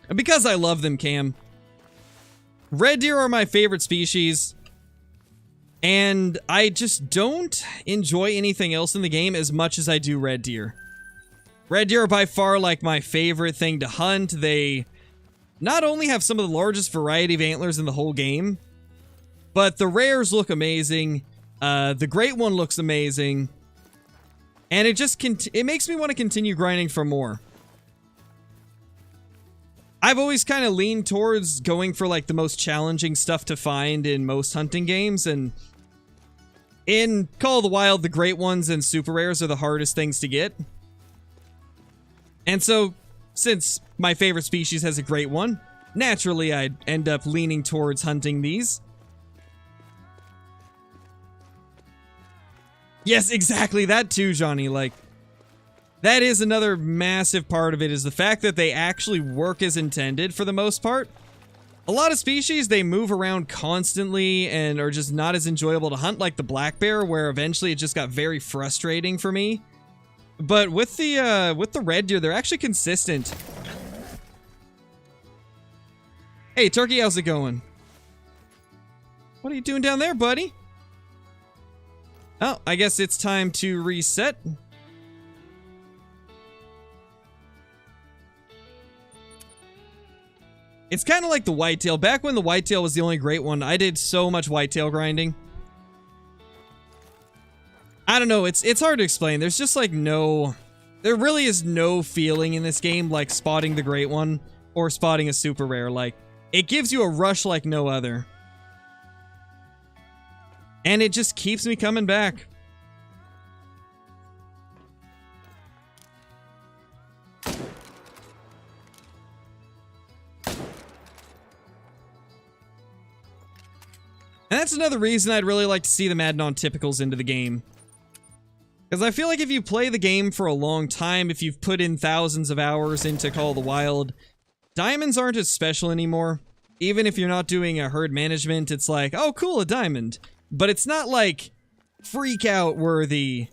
And because I love them, Cam. Red deer are my favorite species, and I just don't enjoy anything else in the game as much as I do red deer. Red deer are by far like my favorite thing to hunt. They not only have some of the largest variety of antlers in the whole game, but the rares look amazing. The great one looks amazing, and it makes me want to continue grinding for more. I've always kind of leaned towards going for like the most challenging stuff to find in most hunting games, and in Call of the Wild, the great ones and super rares are the hardest things to get. And so, since my favorite species has a great one, naturally I'd end up leaning towards hunting these. Yes, exactly, that too, Johnny, like, that is another massive part of it, is the fact that they actually work as intended for the most part. A lot of species, they move around constantly and are just not as enjoyable to hunt, like the black bear, where eventually it just got very frustrating for me. But with the red deer, they're actually consistent. Hey, Turkey, how's it going? What are you doing down there, buddy? Oh, I guess it's time to reset. It's kind of like the whitetail. Back when the whitetail was the only great one, I did so much whitetail grinding. I don't know, it's hard to explain. There's just like there really is no feeling in this game like spotting the great one or spotting a super rare. Like, it gives you a rush like no other. And it just keeps me coming back. And that's another reason I'd really like to see them add non-typicals into the game. Because I feel like if you play the game for a long time, if you've put in thousands of hours into Call of the Wild, diamonds aren't as special anymore. Even if you're not doing a herd management, it's like, oh cool, a diamond. But it's not like freak out worthy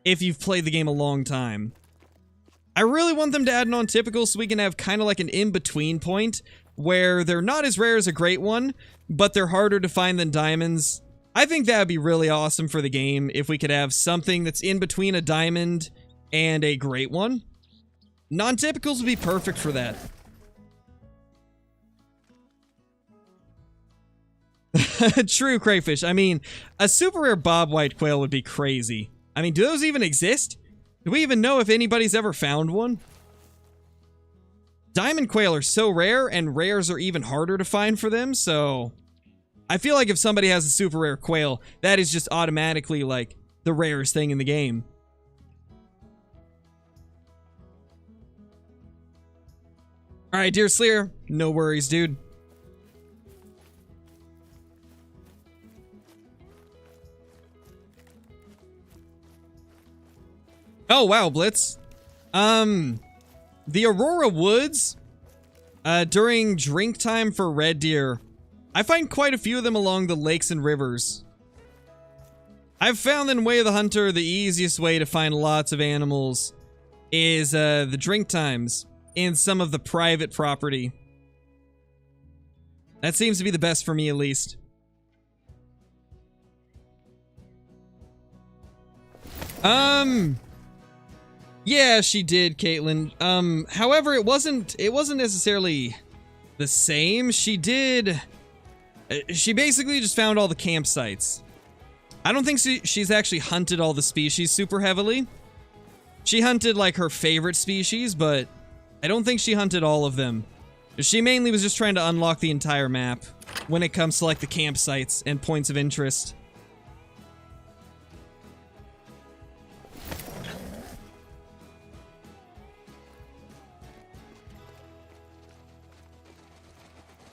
if you've played the game a long time. I really want them to add non-typicals so we can have kind of like an in-between point where they're not as rare as a great one, but they're harder to find than diamonds. I think that would be really awesome for the game if we could have something that's in between a diamond and a great one. Non-typicals would be perfect for that. True, crayfish. I mean, a super rare bobwhite quail would be crazy. I mean, do those even exist? Do we even know if anybody's ever found one? Diamond quail are so rare, and rares are even harder to find for them, so... I feel like if somebody has a super rare quail, that is just automatically, like, the rarest thing in the game. Alright, Deer Slayer, no worries, dude. Oh, wow, Blitz. The Aurora Woods, during drink time for red deer, I find quite a few of them along the lakes and rivers. I've found in Way of the Hunter, the easiest way to find lots of animals is, the drink times in some of the private property. That seems to be the best for me, at least. Yeah, she did, Caitlin. However, it wasn't necessarily the same. She basically just found all the campsites. I don't think she's actually hunted all the species super heavily. She hunted, like, her favorite species, but I don't think she hunted all of them. She mainly was just trying to unlock the entire map when it comes to, like, the campsites and points of interest.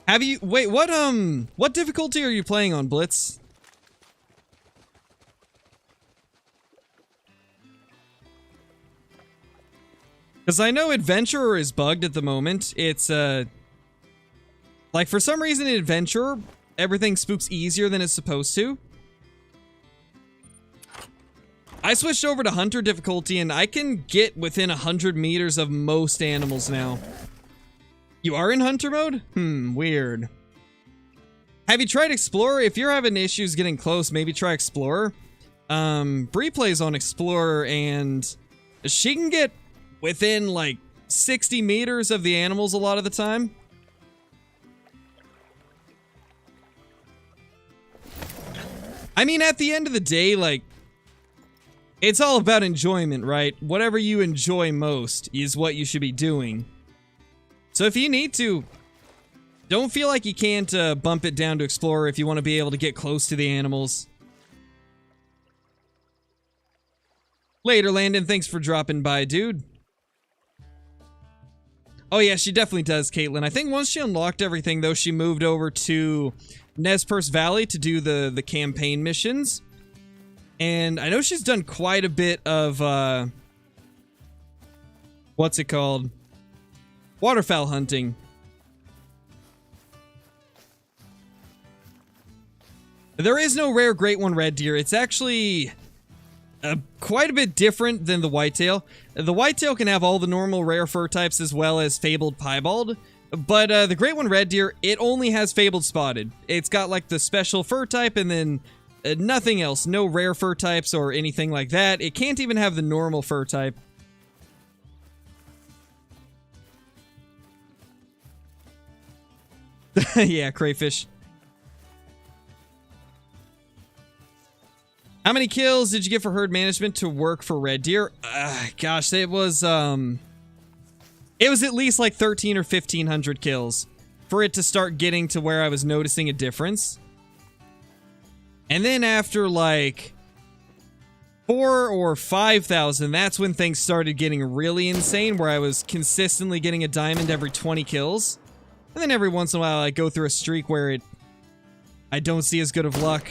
Have you... Wait, what difficulty are you playing on, Blitz? Because I know Adventurer is bugged at the moment. It's, like, for some reason in Adventurer, everything spooks easier than it's supposed to. I switched over to Hunter difficulty, and I can get within 100 meters of most animals now. You are in Hunter mode? Weird. Have you tried Explorer? If you're having issues getting close, maybe try Explorer. Bree plays on Explorer, and she can get within, like, 60 meters of the animals a lot of the time. I mean, at the end of the day, like, it's all about enjoyment, right? Whatever you enjoy most is what you should be doing. So if you need to, don't feel like you can't bump it down to Explorer if you want to be able to get close to the animals. Later, Landon. Thanks for dropping by, dude. Oh yeah, she definitely does, Caitlin. I think once she unlocked everything, though, she moved over to Nez Perce Valley to do the campaign missions. And I know she's done quite a bit of, what's it called? Waterfowl hunting. There is no rare Great One red deer. It's actually quite a bit different than the whitetail. The whitetail can have all the normal rare fur types as well as fabled piebald, but the Great One red deer, it only has fabled spotted. It's got like the special fur type and then nothing else. No rare fur types or anything like that. It can't even have the normal fur type. Yeah, crayfish. How many kills did you get for herd management to work for red deer? Gosh, it was at least like 13 or 1500 kills for it to start getting to where I was noticing a difference. And then after like 4,000 or 5,000, that's when things started getting really insane, where I was consistently getting a diamond every 20 kills. And then every once in a while I go through a streak where I don't see as good of luck.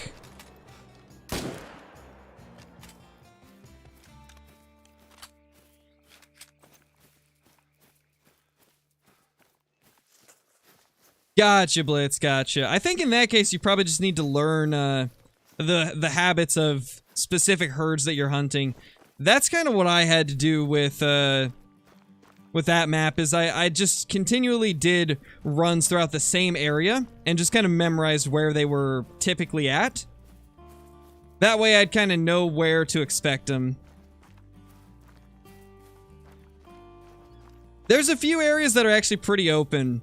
Gotcha, Blitz, gotcha. I think in that case you probably just need to learn the habits of specific herds that you're hunting. That's kind of what I had to do with that map, is I just continually did runs throughout the same area and just kind of memorized where they were typically at. That way I'd kind of know where to expect them. There's a few areas that are actually pretty open.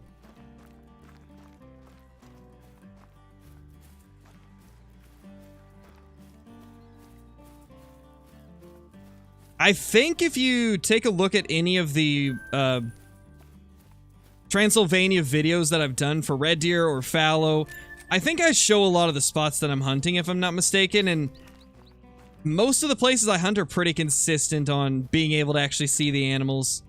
I think if you take a look at any of the Transylvania videos that I've done for red deer or fallow, I think I show a lot of the spots that I'm hunting, if I'm not mistaken, and most of the places I hunt are pretty consistent on being able to actually see the animals.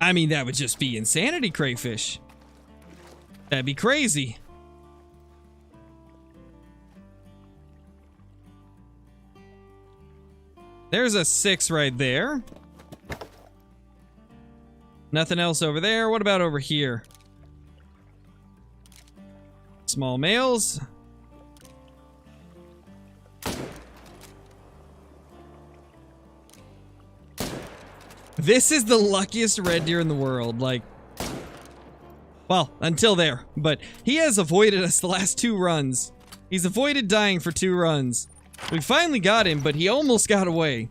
I mean, that would just be insanity, crayfish. That'd be crazy. There's a 6 right there. Nothing else over there. What about over here? Small males. This is the luckiest red deer in the world, like... Well, until there. But he has avoided us the last 2 runs. He's avoided dying for 2 runs. We finally got him, but he almost got away.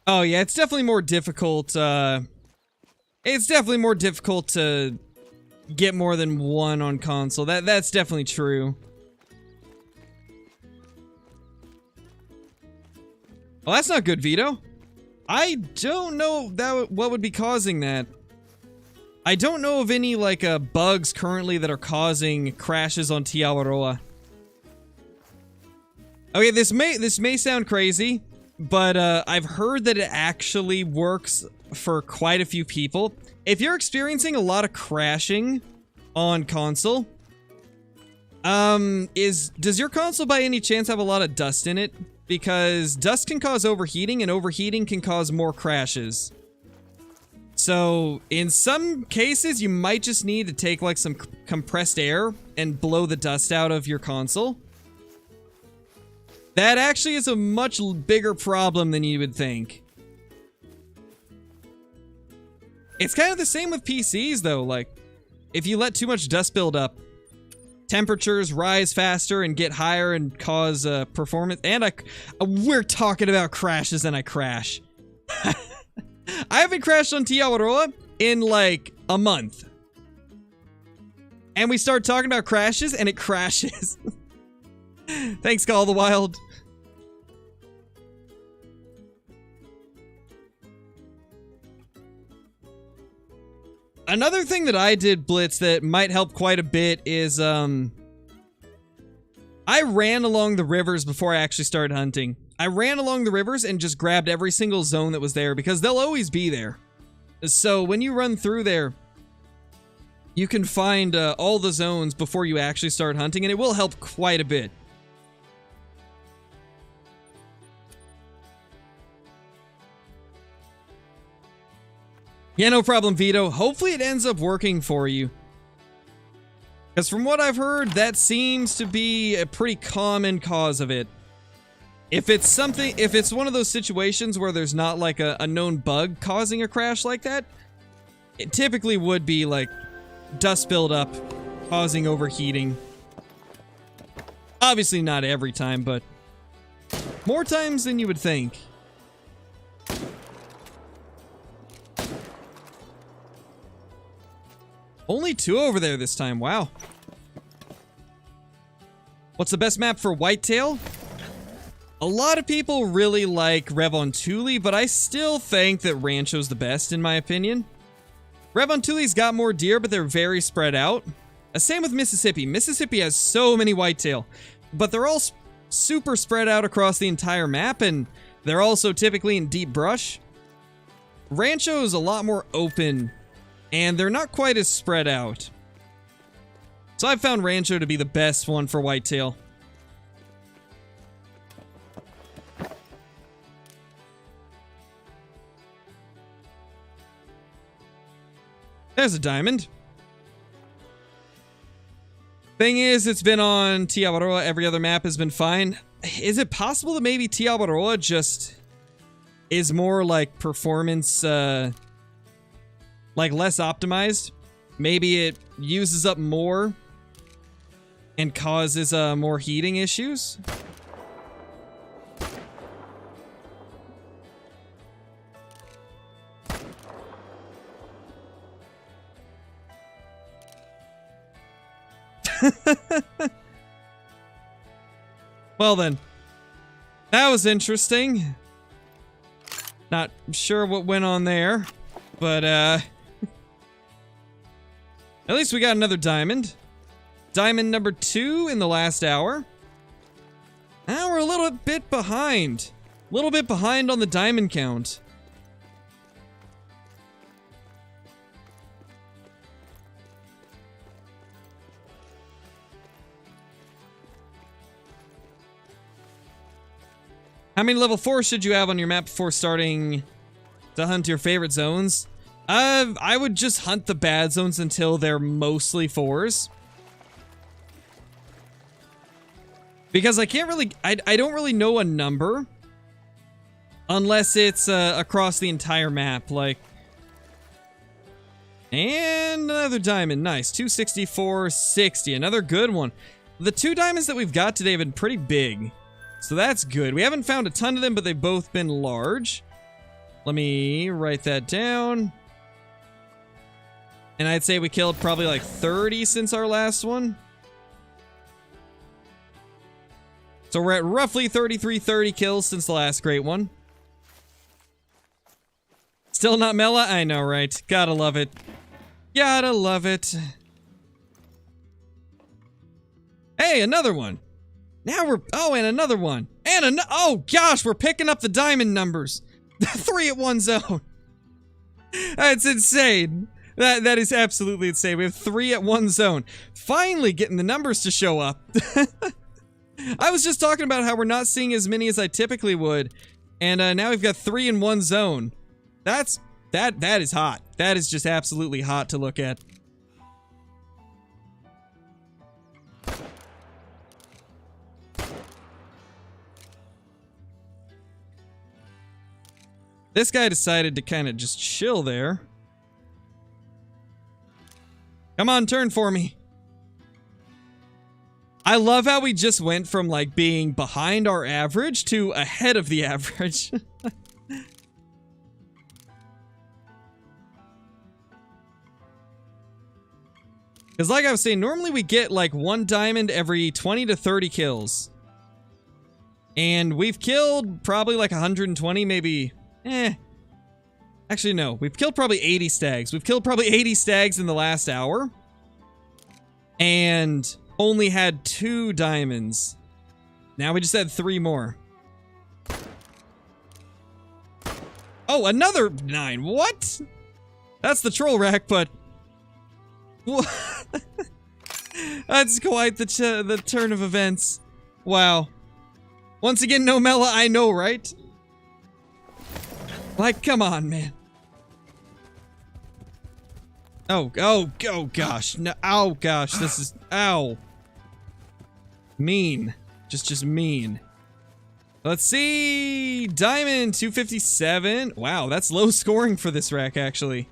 Oh yeah, it's definitely more difficult, it's definitely more difficult to get more than 1 on console. That's definitely true. Well, that's not good, Vito. I don't know what would be causing that. I don't know of any, like, bugs currently that are causing crashes on Te Awaroa. Okay, this may sound crazy, but I've heard that it actually works for quite a few people. If you're experiencing a lot of crashing on console, does your console by any chance have a lot of dust in it? Because dust can cause overheating, and overheating can cause more crashes. So, in some cases, you might just need to take, like, some compressed air and blow the dust out of your console. That actually is a much bigger problem than you would think. It's kind of the same with PCs, though. Like, if you let too much dust build up, temperatures rise faster and get higher and cause performance. And we're talking about crashes, and I crash. I haven't crashed on Te Awaroa in like a month. And we start talking about crashes, and it crashes. Thanks, Call the Wild. Another thing that I did, Blitz, that might help quite a bit is, I ran along the rivers before I actually started hunting. I ran along the rivers and just grabbed every single zone that was there, because they'll always be there. So when you run through there, you can find all the zones before you actually start hunting, and it will help quite a bit. Yeah, no problem, Vito. Hopefully it ends up working for you. Because from what I've heard, that seems to be a pretty common cause of it. If it's one of those situations where there's not like a known bug causing a crash like that, it typically would be like dust buildup causing overheating. Obviously not every time, but more times than you would think. Only 2 over there this time, wow. What's the best map for Whitetail? A lot of people really like Revontuli, but I still think that Rancho's the best, in my opinion. Revontuli's got more deer, but they're very spread out. Same with Mississippi. Mississippi has so many whitetail, but they're all super spread out across the entire map, and they're also typically in deep brush. Rancho is a lot more open, and they're not quite as spread out. So I've found Rancho to be the best one for whitetail. There's a diamond. Thing is, it's been on Te Awaroa. Every other map has been fine. is it possible that maybe Tiabaroa just is more like performance, like less optimized? Maybe it uses up more and causes more heating issues? Well then, that was interesting. Not sure what went on there, but at least we got another diamond. Diamond number 2 in the last hour. Now we're a little bit behind. A little bit behind on the diamond count. How many level 4 should you have on your map before starting to hunt your favorite zones? I would just hunt the bad zones until they're mostly 4s. Because I can't really, I don't really know a number. Unless it's across the entire map, like. And another diamond, nice. 264.60, another good one. The 2 diamonds that we've got today have been pretty big. So that's good. We haven't found a ton of them, but they've both been large. Let me write that down. And I'd say we killed probably like 30 since our last one. So we're at roughly 30 kills since the last great one. Still not Mela? I know, right? Gotta love it. Gotta love it. Hey, another one. Now we're... Oh, and another one. And oh, gosh, we're picking up the diamond numbers. 3 at 1 zone. That's insane. That is absolutely insane. We have 3 at 1 zone. Finally getting the numbers to show up. I was just talking about how we're not seeing as many as I typically would. And now we've got 3 in 1 zone. That is hot. That is just absolutely hot to look at. This guy decided to kind of just chill there. Come on, turn for me. I love how we just went from like being behind our average to ahead of the average. Because like I was saying, normally we get like 1 diamond every 20 to 30 kills. And we've killed probably like 120, maybe... Actually, no. We've killed probably 80 stags. We've killed probably 80 stags in the last hour. And only had 2 diamonds. Now we just had 3 more. Oh, another 9. What? That's the troll rack, but... That's quite the turn of events. Wow. Once again, no Mela, I know, right? Like, come on, man. Oh, gosh. No, oh, gosh, this is, ow. Mean. Just mean. Let's see. Diamond, 257. Wow, that's low scoring for this rack, actually.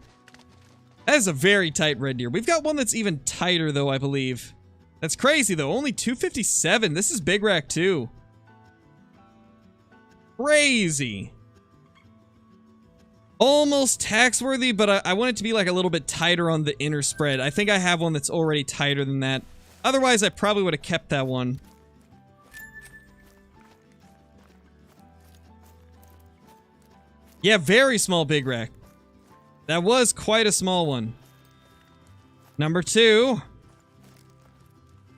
That is a very tight red deer. We've got one that's even tighter, though, I believe. That's crazy, though. Only 257. This is big rack, too. Crazy. Almost tax-worthy, but I want it to be like a little bit tighter on the inner spread. I think I have one that's already tighter than that. Otherwise, I probably would have kept that one. Yeah, very small big rack. That was quite a small one. Number 2.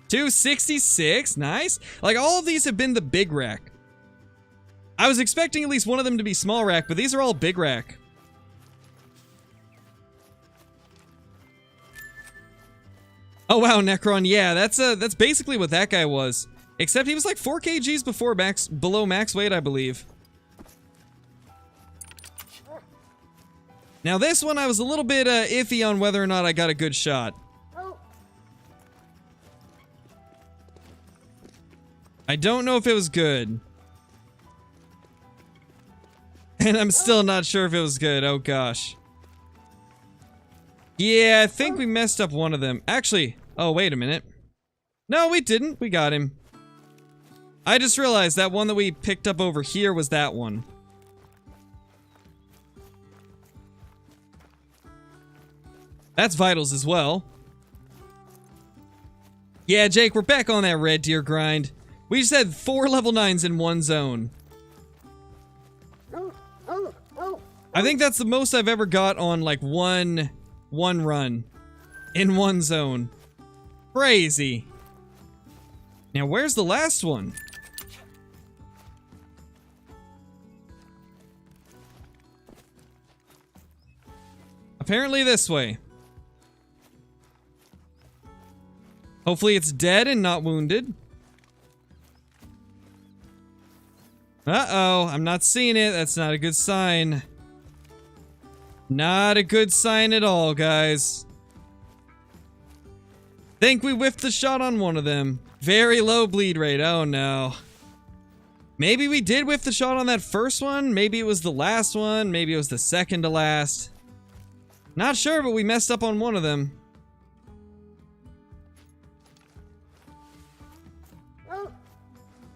266, nice. Like, all of these have been the big rack. I was expecting at least one of them to be small rack, but these are all big rack. Oh wow, Necron, yeah, that's basically what that guy was. Except he was like 4 kgs below max weight, I believe. Now this one, I was a little bit iffy on whether or not I got a good shot. I don't know if it was good. And I'm still not sure if it was good. Oh gosh. Yeah, I think we messed up one of them. Actually, oh wait a minute. No, we didn't. We got him. I just realized that one that we picked up over here was that one. That's vitals as well. Yeah, Jake, we're back on that red deer grind. We just had 4 level 9s in one zone. I think that's the most I've ever got on like one run in one zone. Crazy. Now, where's the last one? Apparently this way. Hopefully it's dead and not wounded. Uh-oh, I'm not seeing it. That's not a good sign. Not a good sign at all, guys. Think we whiffed the shot on one of them. Very low bleed rate. Oh no. Maybe we did whiff the shot on that first one. Maybe it was the last one. Maybe it was the second to last. Not sure, but we messed up on one of them.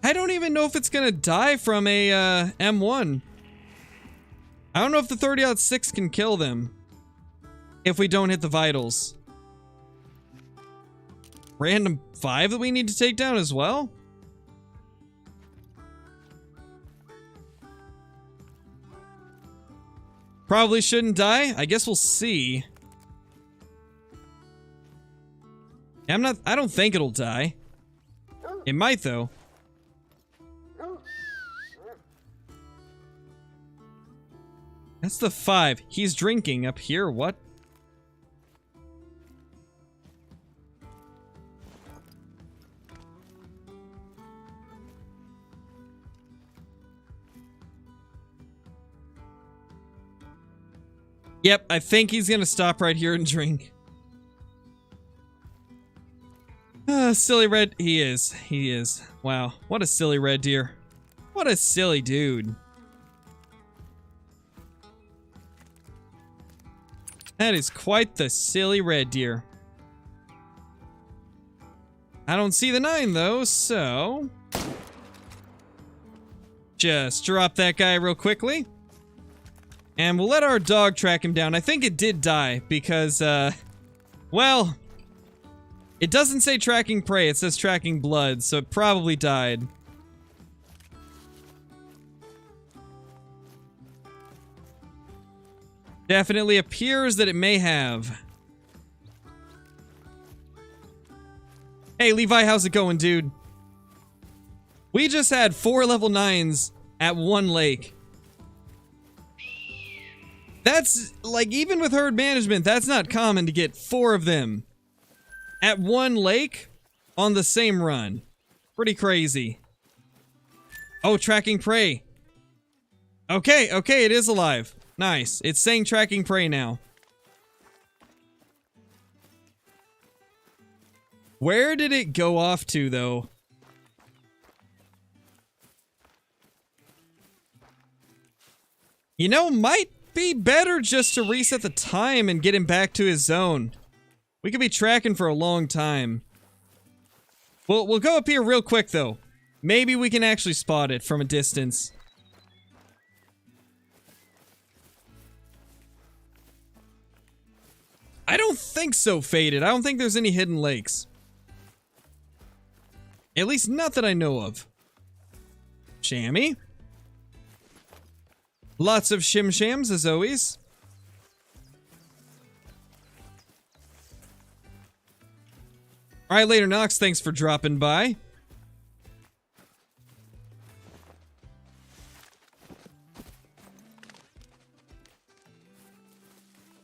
I don't even know if it's gonna die from a M1. I don't know if the 30-06 can kill them if we don't hit the vitals. Random 5 that we need to take down as well? Probably shouldn't die. I guess we'll see. I don't think it'll die. It might though. That's the 5. He's drinking up here. What? Yep, I think he's gonna stop right here and drink. Silly red. He is. He is. Wow. What a silly red deer. What a silly dude. That is quite the silly red deer. I don't see the 9 though, so... just drop that guy real quickly. And we'll let our dog track him down. I think it did die because, well... it doesn't say tracking prey, it says tracking blood, so it probably died. Definitely appears that it may have. Hey, Levi, how's it going, dude? We just had 4 level 9s at one lake. That's, like, even with herd management, that's not common to get 4 of them at one lake on the same run. Pretty crazy. Oh, tracking prey. Okay, okay, it is alive. Nice. It's saying tracking prey now. Where did it go off to, though? You know, might be better just to reset the time and get him back to his zone. We could be tracking for a long time. We'll go up here real quick, though. Maybe we can actually spot it from a distance. I don't think so, Faded. I don't think there's any hidden lakes. At least not that I know of. Shammy. Lots of shim-shams, as always. Alright, later, Nox. Thanks for dropping by.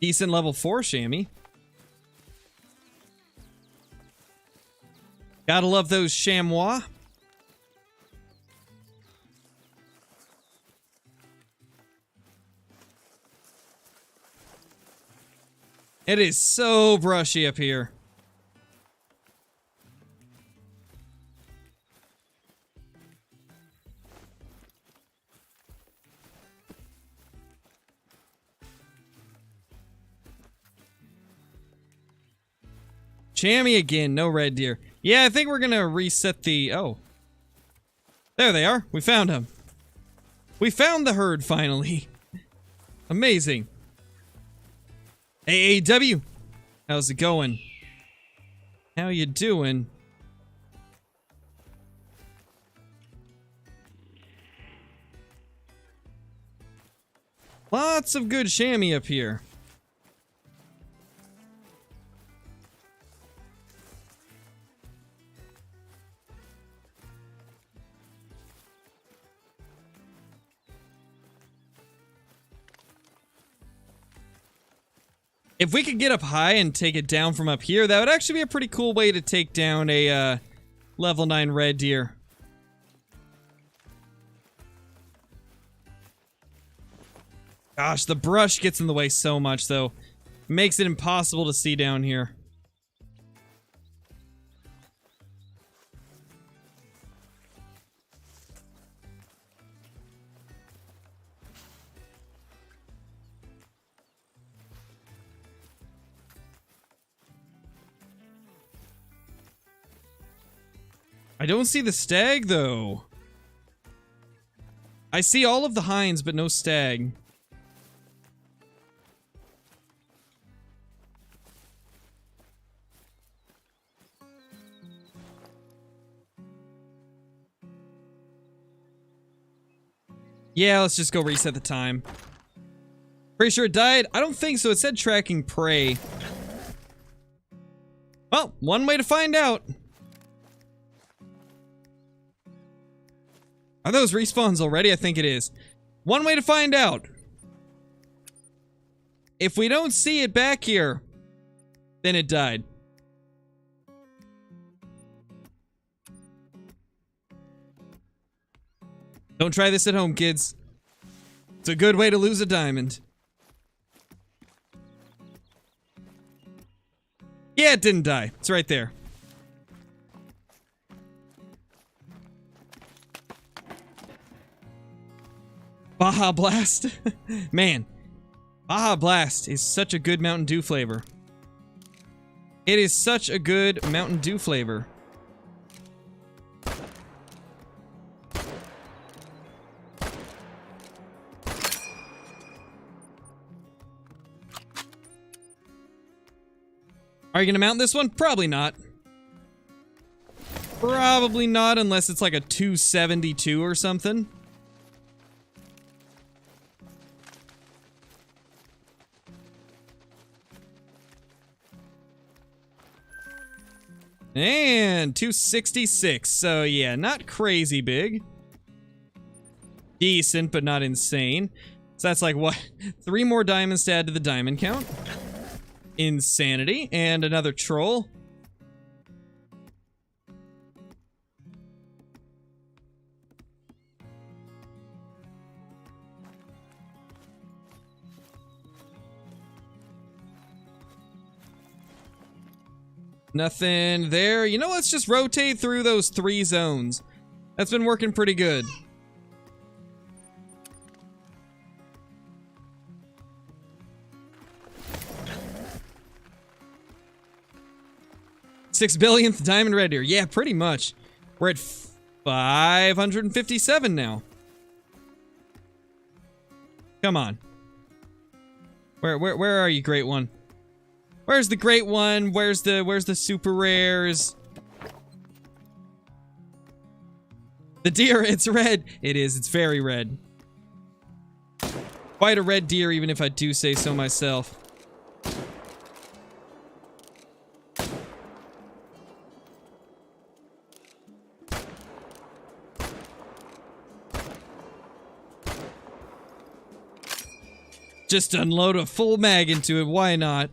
Decent level 4 chamois. Gotta love those chamois. It is so brushy up here. Chamois again, no red deer. Yeah, I think we're gonna reset the... Oh. There they are. We found them. We found the herd, finally. Amazing. AAW. How's it going? How you doing? Lots of good chamois up here. If we could get up high and take it down from up here, that would actually be a pretty cool way to take down a level 9 red deer. Gosh, the brush gets in the way so much, though. Makes it impossible to see down here. I don't see the stag, though. I see all of the hinds, but no stag. Yeah, let's just go reset the time. Pretty sure it died? I don't think so. It said tracking prey. Well, one way to find out. Are those respawns already? I think it is. One way to find out. If we don't see it back here, then it died. Don't try this at home, kids. It's a good way to lose a diamond. Yeah, it didn't die. It's right there. Baja Blast. Man, Baja Blast is such a good Mountain Dew flavor. It is such a good Mountain Dew flavor. Are you gonna mount this one? Probably not. Probably not unless it's like a 272 or something. And 266, so yeah, not crazy big. Decent, but not insane. So that's like, what? 3 more diamonds to add to the diamond count. Insanity. And another troll. Nothing there. You know, let's just rotate through those 3 zones. That's been working pretty good. $6 billionth diamond red deer. Yeah, pretty much. We're at 557 now. Come on. Where are you, great one? Where's the great one? Where's the super rares? The deer, it's red. It is, it's very red. Quite a red deer, even if I do say so myself. Just unload a full mag into it, why not?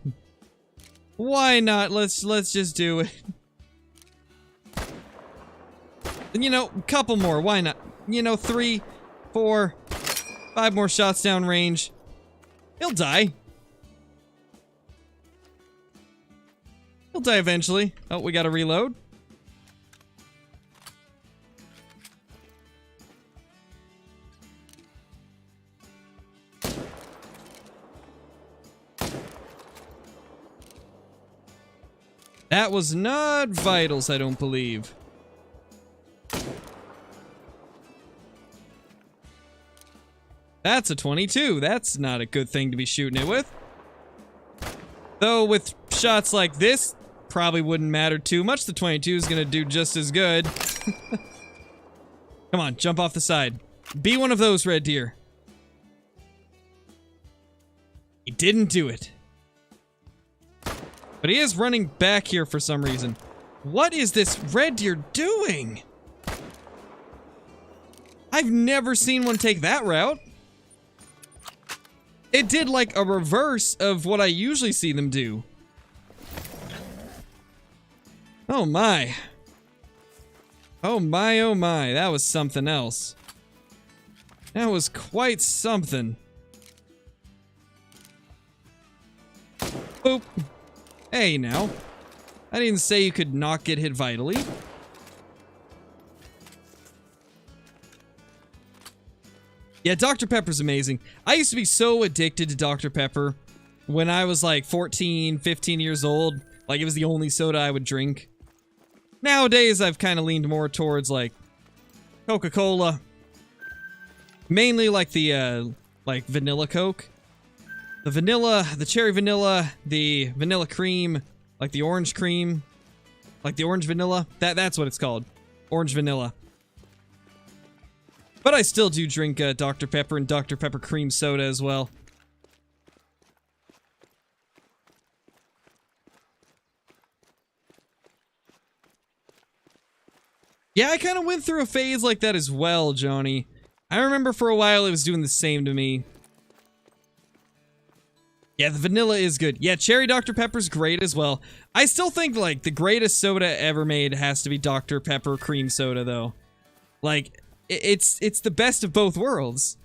Why not? Let's just do it. And you know, couple more, why not? You know, 3, 4, 5 more shots down range. He'll die. He'll die eventually. Oh, we gotta reload. That was not vitals, I don't believe. That's a 22. That's not a good thing to be shooting it with. Though with shots like this, probably wouldn't matter too much. The 22 is gonna do just as good. Come on, jump off the side. Be one of those, red deer. He didn't do it. But he is running back here for some reason. What is this red deer doing? I've never seen one take that route. It did like a reverse of what I usually see them do. Oh my. Oh my, oh my. That was something else. That was quite something. Boop. Hey now. I didn't say you could not get hit vitally. Yeah, Dr. Pepper's amazing. I used to be so addicted to Dr. Pepper when I was like 14, 15 years old. Like, it was the only soda I would drink. Nowadays, I've kind of leaned more towards, like, Coca-Cola. Mainly, like, the, like, vanilla Coke. The vanilla, the cherry vanilla, the vanilla cream, like the orange cream. Like the orange vanilla. That's what it's called. Orange vanilla. But I still do drink Dr. Pepper and Dr. Pepper cream soda as well. Yeah, I kind of went through a phase like that as well, Johnny. I remember for a while it was doing the same to me. Yeah, the vanilla is good. Yeah, cherry Dr. Pepper's great as well. I still think, like, the greatest soda ever made has to be Dr. Pepper cream soda, though. Like, it's the best of both worlds.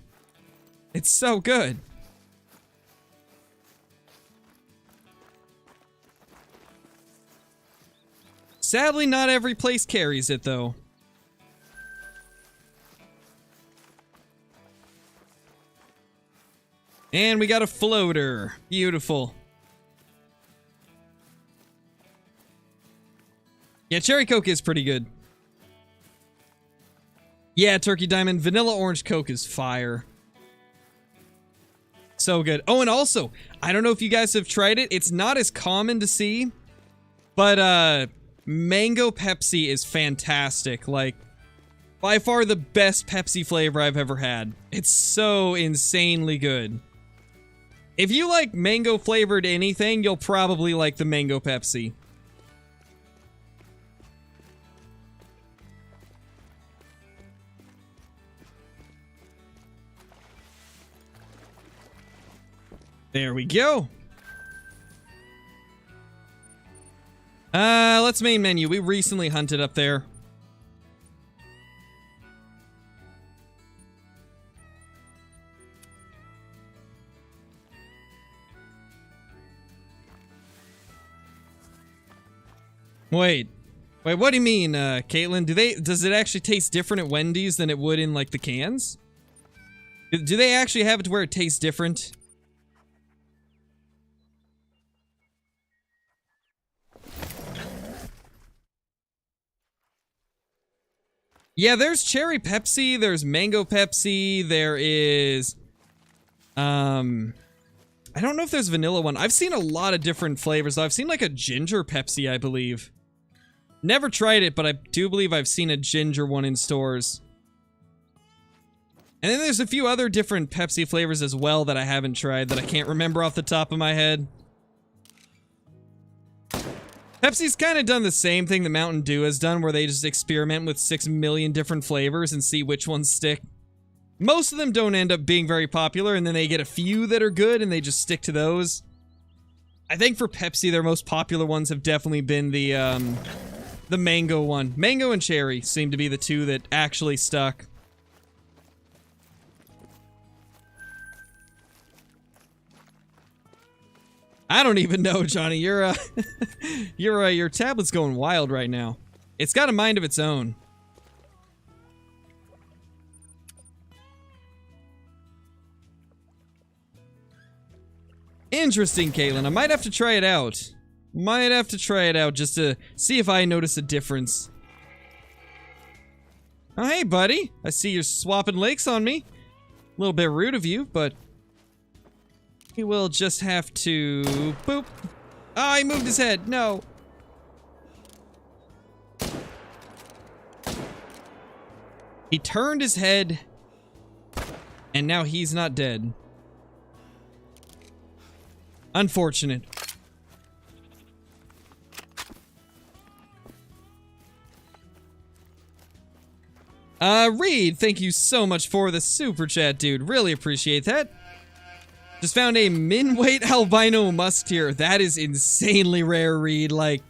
It's so good. Sadly, not every place carries it, though. And we got a floater. Beautiful. Yeah, Cherry Coke is pretty good. Yeah, Turkey Diamond. Vanilla Orange Coke is fire. So good. Oh, and also, I don't know if you guys have tried it. It's not as common to see. But, Mango Pepsi is fantastic. Like, by far the best Pepsi flavor I've ever had. It's so insanely good. If you like mango flavored anything, you'll probably like the Mango Pepsi. There we go. Let's main menu. We recently hunted up there. Wait, what do you mean, Caitlin? Does it actually taste different at Wendy's than it would in, like, the cans? Do they actually have it to where it tastes different? Yeah, there's cherry Pepsi, there's mango Pepsi, there is... I don't know if there's vanilla one. I've seen a lot of different flavors. I've seen, like, a ginger Pepsi, I believe. Never tried it, but I do believe I've seen a ginger one in stores. And then there's a few other different Pepsi flavors as well that I haven't tried that I can't remember off the top of my head. Pepsi's kind of done the same thing that Mountain Dew has done, where they just experiment with 6 million different flavors and see which ones stick. Most of them don't end up being very popular, and then they get a few that are good, and they just stick to those. I think for Pepsi, their most popular ones have definitely been the mango one. Mango and cherry seem to be the two that actually stuck. I don't even know, Johnny. Your tablet's going wild right now. It's got a mind of its own. Interesting, Caitlin. I might have to try it out. Might have to try it out just to see if I notice a difference. Oh, hey, buddy. I see you're swapping lakes on me. A little bit rude of you, but he will just have to boop. Oh, he moved his head. No. He turned his head, and now he's not dead. Unfortunate. Reed, thank you so much for the super chat, dude. Really appreciate that. Just found a min-weight albino musk deer. That is insanely rare, Reed. Like,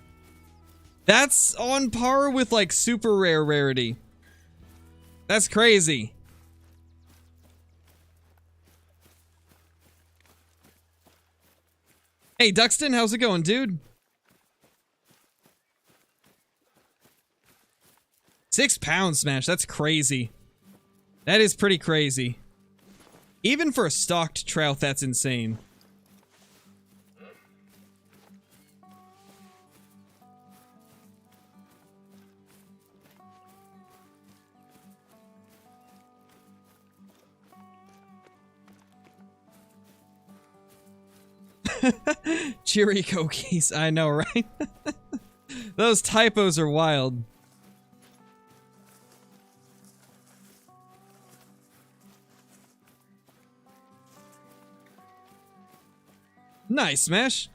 that's on par with, like, super rare rarity. That's crazy. Hey, Duxton, how's it going, dude? 6 pounds smash, that's crazy. That is pretty crazy. Even for a stocked trout, that's insane. Cheery cookies, I know, right? Those typos are wild. Nice, Smash.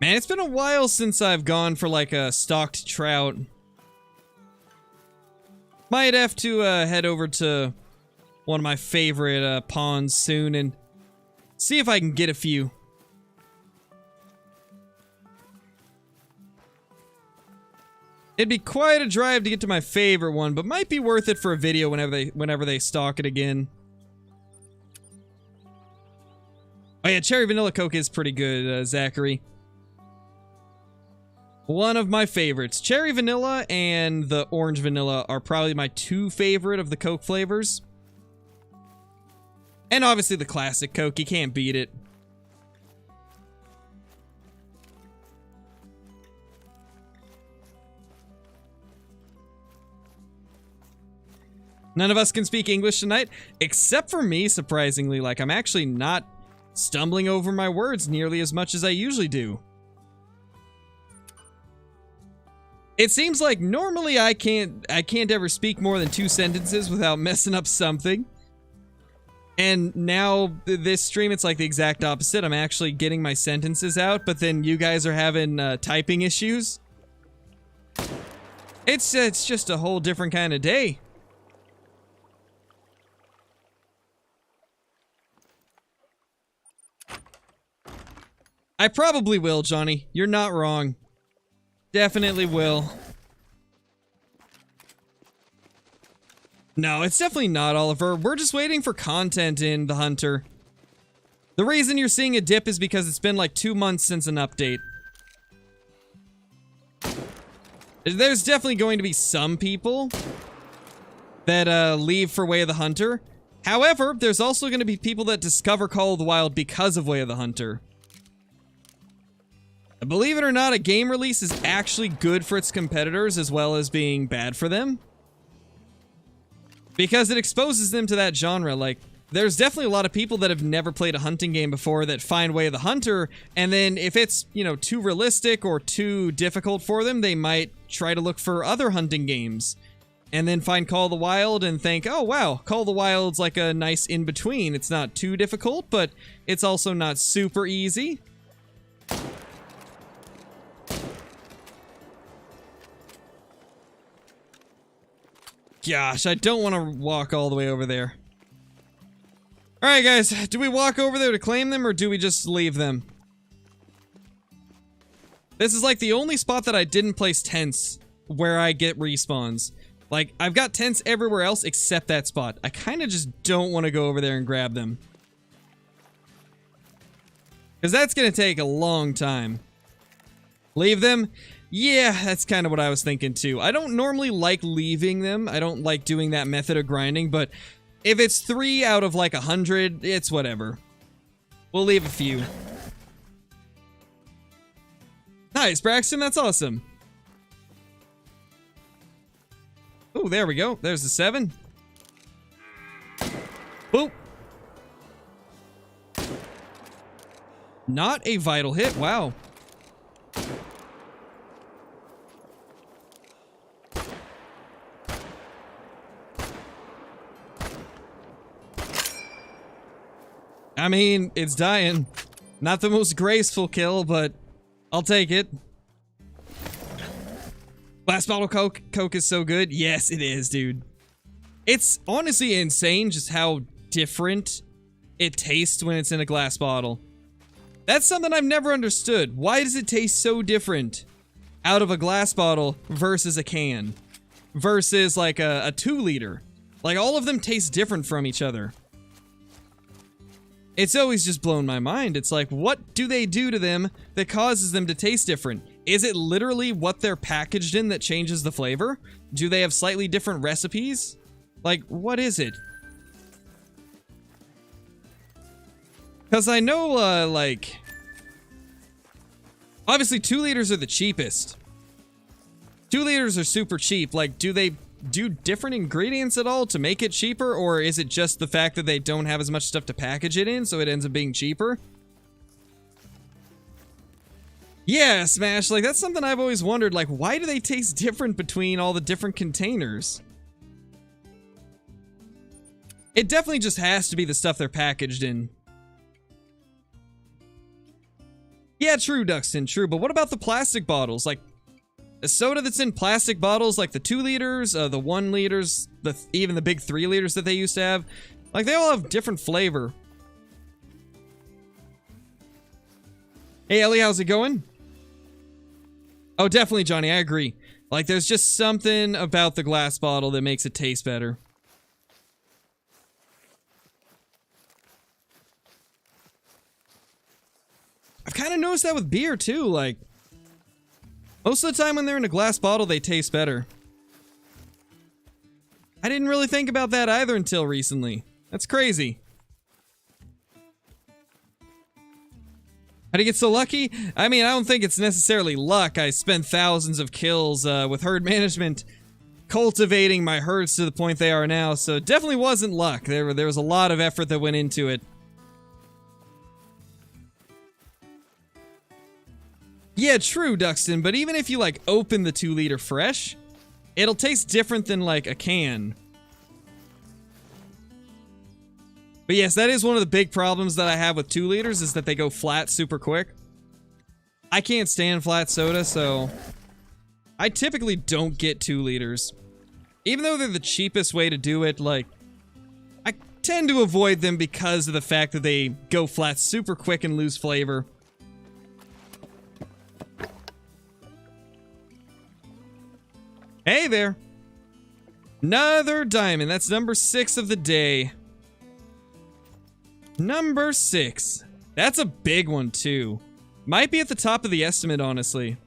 Man, it's been a while since I've gone for like a stocked trout. Might have to head over to one of my favorite ponds soon and see if I can get a few. It'd be quite a drive to get to my favorite one, but might be worth it for a video whenever they stock it again. Oh yeah, Cherry Vanilla Coke is pretty good, Zachary. One of my favorites. Cherry Vanilla and the Orange Vanilla are probably my 2 favorite of the Coke flavors. And obviously the classic Coke, you can't beat it. None of us can speak English tonight, except for me, surprisingly. Like, I'm actually not stumbling over my words nearly as much as I usually do. It seems like normally I can't ever speak more than 2 sentences without messing up something. And now this stream, it's like the exact opposite. I'm actually getting my sentences out, but then you guys are having typing issues. It's just a whole different kind of day. I probably will, Johnny. You're not wrong. Definitely will. No, it's definitely not, Oliver. We're just waiting for content in The Hunter. The reason you're seeing a dip is because it's been like 2 months since an update. There's definitely going to be some people that leave for Way of the Hunter. However, there's also going to be people that discover Call of the Wild because of Way of the Hunter. Believe it or not, a game release is actually good for its competitors as well as being bad for them. Because it exposes them to that genre. Like, there's definitely a lot of people that have never played a hunting game before that find Way of the Hunter, and then if it's, you know, too realistic or too difficult for them, they might try to look for other hunting games. And then find Call of the Wild and think, oh wow, Call of the Wild's like a nice in-between. It's not too difficult, but it's also not super easy. Gosh, I don't want to walk all the way over there. Alright guys, do we walk over there to claim them or do we just leave them? This is like the only spot that I didn't place tents where I get respawns. Like, I've got tents everywhere else except that spot. I kind of just don't want to go over there and grab them. Because that's going to take a long time. Leave them? Yeah, that's kind of what I was thinking too. I don't normally like leaving them. I don't like doing that method of grinding, but if it's 3 out of like 100, it's whatever. We'll leave a few. Nice, Braxton. That's awesome. Oh, there we go. There's the 7. Boop. Not a vital hit. Wow. I mean, it's dying. Not the most graceful kill, but I'll take it. Glass bottle Coke. Coke is so good. Yes, it is, dude. It's honestly insane just how different it tastes when it's in a glass bottle. That's something I've never understood. Why does it taste so different out of a glass bottle versus a can? Versus like a 2-liter. Like all of them taste different from each other. It's always just blown my mind. It's like, what do they do to them that causes them to taste different? Is it literally what they're packaged in that changes the flavor? Do they have slightly different recipes? Like, what is it? Because I know, like... obviously, 2 liters are the cheapest. 2 liters are super cheap. Like, do they do different ingredients at all to make it cheaper? Or is it just the fact that they don't have as much stuff to package it in, so it ends up being cheaper? Yeah, Smash, like, that's something I've always wondered. Like, why do they taste different between all the different containers? It definitely just has to be the stuff they're packaged in. Yeah, true, Duxton, true. But what about the plastic bottles? Like, a soda that's in plastic bottles, like the 2 liters, the 1 liters, even the big 3 liters that they used to have. Like, they all have different flavor. Hey, Ellie, how's it going? Oh, definitely, Johnny, I agree. Like, there's just something about the glass bottle that makes it taste better. I've kind of noticed that with beer, too, like... most of the time when they're in a glass bottle, they taste better. I didn't really think about that either until recently. That's crazy. How do you get so lucky? I mean, I don't think it's necessarily luck. I spent thousands of kills with herd management, cultivating my herds to the point they are now, so it definitely wasn't luck. There was a lot of effort that went into it. Yeah, true, Duxton, but even if you, like, open the 2 liter fresh, it'll taste different than, like, a can. But yes, that is one of the big problems that I have with 2 liters, is that they go flat super quick. I can't stand flat soda, so I typically don't get 2 liters. Even though they're the cheapest way to do it, like, I tend to avoid them because of the fact that they go flat super quick and lose flavor. Hey there. Another diamond. That's number 6 of the day. Number 6. That's a big one, too. Might be at the top of the estimate, honestly.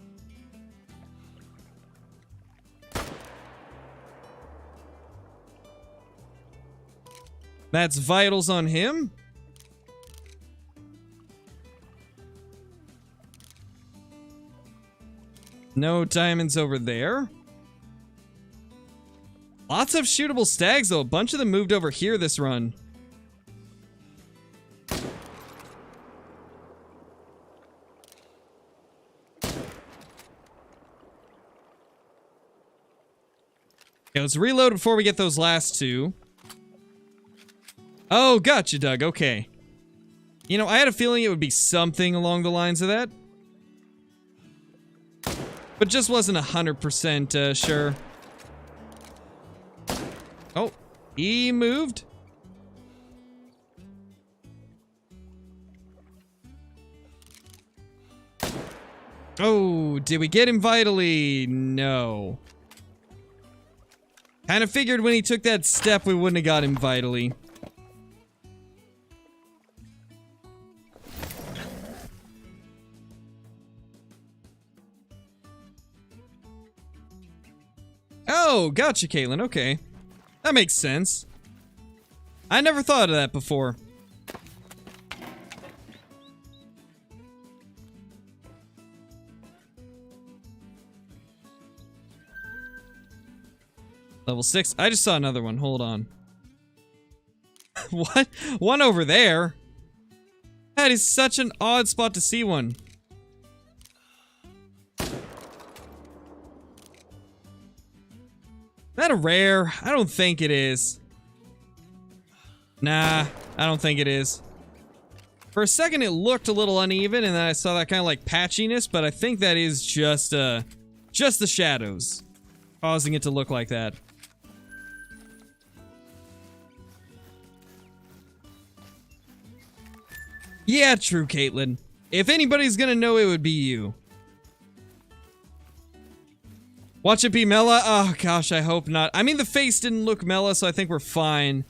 That's vitals on him. No diamonds over there. Lots of shootable stags, though. A bunch of them moved over here this run. Okay, let's reload before we get those last 2. Oh, gotcha, Doug. Okay. You know, I had a feeling it would be something along the lines of that. But just wasn't 100% sure. Oh, he moved. Oh, did we get him vitally? No. Kind of figured when he took that step we wouldn't have got him vitally. Oh, gotcha, Caitlin. Okay. That makes sense. I never thought of that before. Level 6. I just saw another one. Hold on. What? One over there? That is such an odd spot to see one. Is that a rare? I don't think it is. Nah, I don't think it is. For a second it looked a little uneven, and then I saw that kind of like patchiness, but I think that is just the shadows causing it to look like that. Yeah, true, Caitlin. If anybody's gonna know, it would be you. Watch it be Mela? Oh gosh, I hope not. I mean, the face didn't look Mela, so I think we're fine.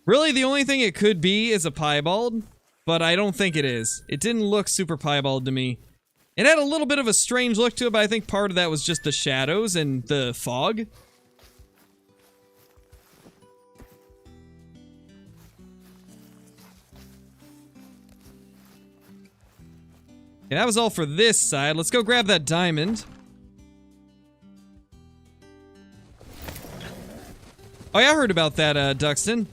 Really, the only thing it could be is a piebald, but I don't think it is. It didn't look super piebald to me. It had a little bit of a strange look to it, but I think part of that was just the shadows and the fog. Okay, that was all for this side. Let's go grab that diamond. Oh yeah, I heard about that, Duxton.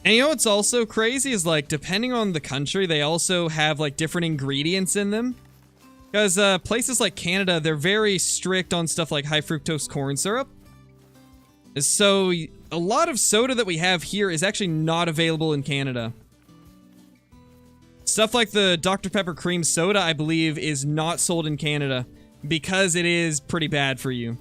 And you know what's also crazy is, like, depending on the country, they also have, like, different ingredients in them. Because, places like Canada, they're very strict on stuff like high fructose corn syrup. So, a lot of soda that we have here is actually not available in Canada. Stuff like the Dr. Pepper cream soda, I believe, is not sold in Canada because it is pretty bad for you.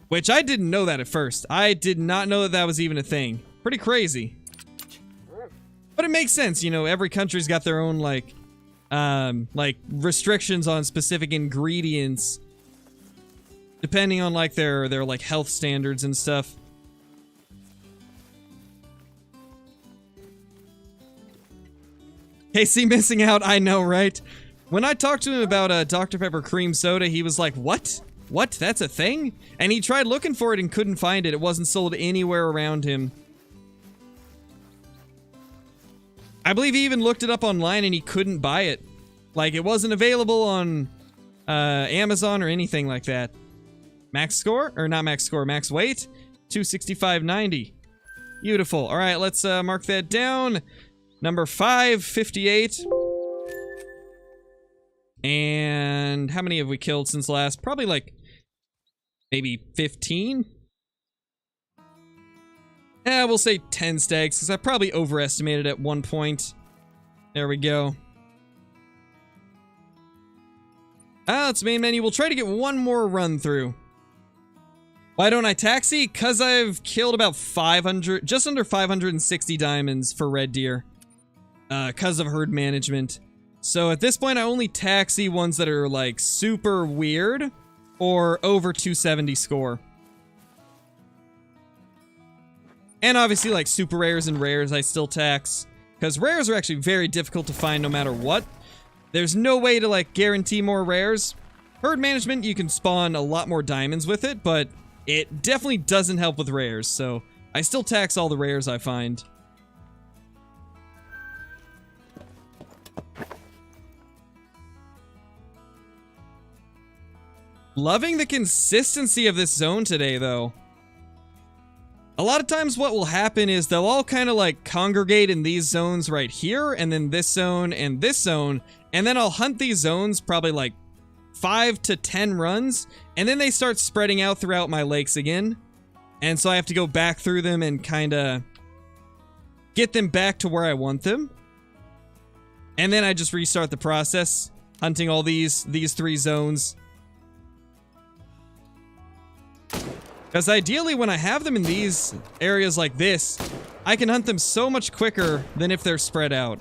Which I didn't know that at first. I did not know that that was even a thing. Pretty crazy. But it makes sense, you know, every country's got their own, like restrictions on specific ingredients. Depending on, like, their like, health standards and stuff. KC missing out, I know, right? When I talked to him about Dr. Pepper cream soda, he was like, what? What? That's a thing? And he tried looking for it and couldn't find it. It wasn't sold anywhere around him. I believe he even looked it up online and he couldn't buy it. Like, it wasn't available on Amazon or anything like that. Max score? Or not max score, max weight? 265.90. Beautiful. Alright, let's mark that down. Number 558. And how many have we killed since last? Probably like maybe 15? Yeah, we'll say 10 stags, because I probably overestimated at one point. There we go. That's main menu. We'll try to get one more run through. Why don't I taxi? Because I've killed about 500, just under 560 diamonds for red deer. Because of herd management. So at this point, I only taxi ones that are, like, super weird or over 270 score. And obviously, like, super rares and rares I still tax. Because rares are actually very difficult to find no matter what. There's no way to, like, guarantee more rares. Herd management, you can spawn a lot more diamonds with it, but it definitely doesn't help with rares, so I still tax all the rares I find. Loving the consistency of this zone today, though. A lot of times what will happen is they'll all kind of like congregate in these zones right here, and then this zone, and then I'll hunt these zones probably like 5 to 10 runs, and then they start spreading out throughout my lakes again. And so I have to go back through them and kind of get them back to where I want them. And then I just restart the process, hunting all these 3 zones. Because ideally, when I have them in these areas like this, I can hunt them so much quicker than if they're spread out.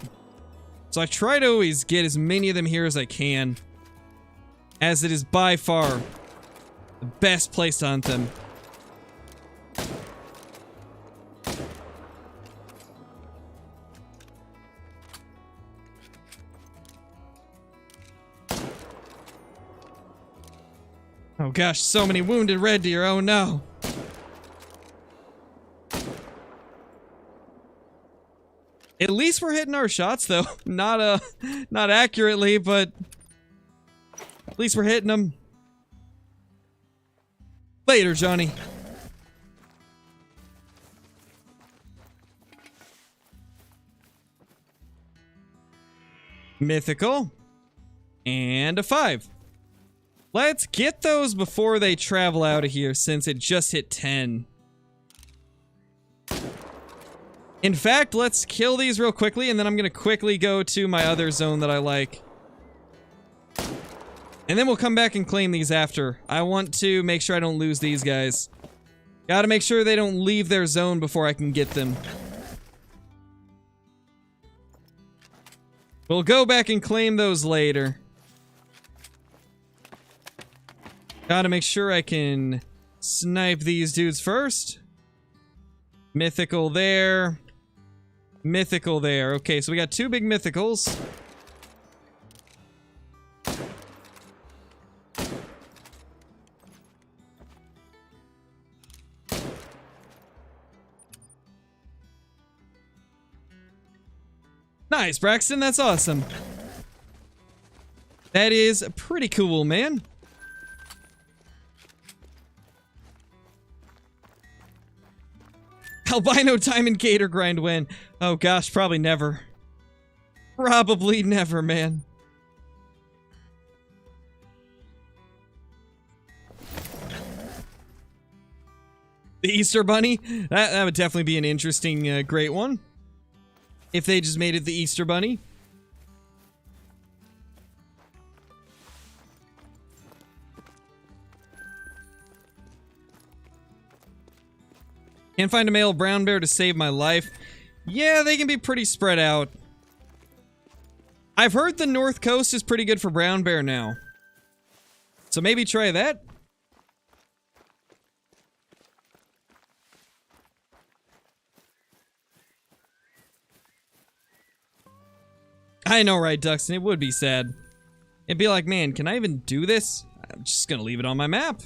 So I try to always get as many of them here as I can, as it is by far the best place to hunt them. Oh gosh, so many wounded red deer, oh no. At least we're hitting our shots though. Not accurately, but At least we're hitting them. Later, Johnny. Mythical. And a 5. Let's get those before they travel out of here, since it just hit 10. In fact, let's kill these real quickly, and then I'm going to quickly go to my other zone that I like. And then we'll come back and claim these after. I want to make sure I don't lose these guys. Gotta make sure they don't leave their zone before I can get them. We'll go back and claim those later. Gotta make sure I can snipe these dudes first. Mythical there. Mythical there. Okay, so we got 2 big mythicals. Nice, Braxton. That's awesome. That is pretty cool, man. Albino time and gator grind win. Oh gosh, probably never. Probably never, man. The Easter Bunny? That would definitely be an interesting, great one. If they just made it the Easter Bunny. Can't find a male brown bear to save my life. Yeah, they can be pretty spread out. I've heard the North Coast is pretty good for brown bear now. So maybe try that. I know, right, Duxton? It would be sad. It'd be like, man, can I even do this? I'm just gonna leave it on my map.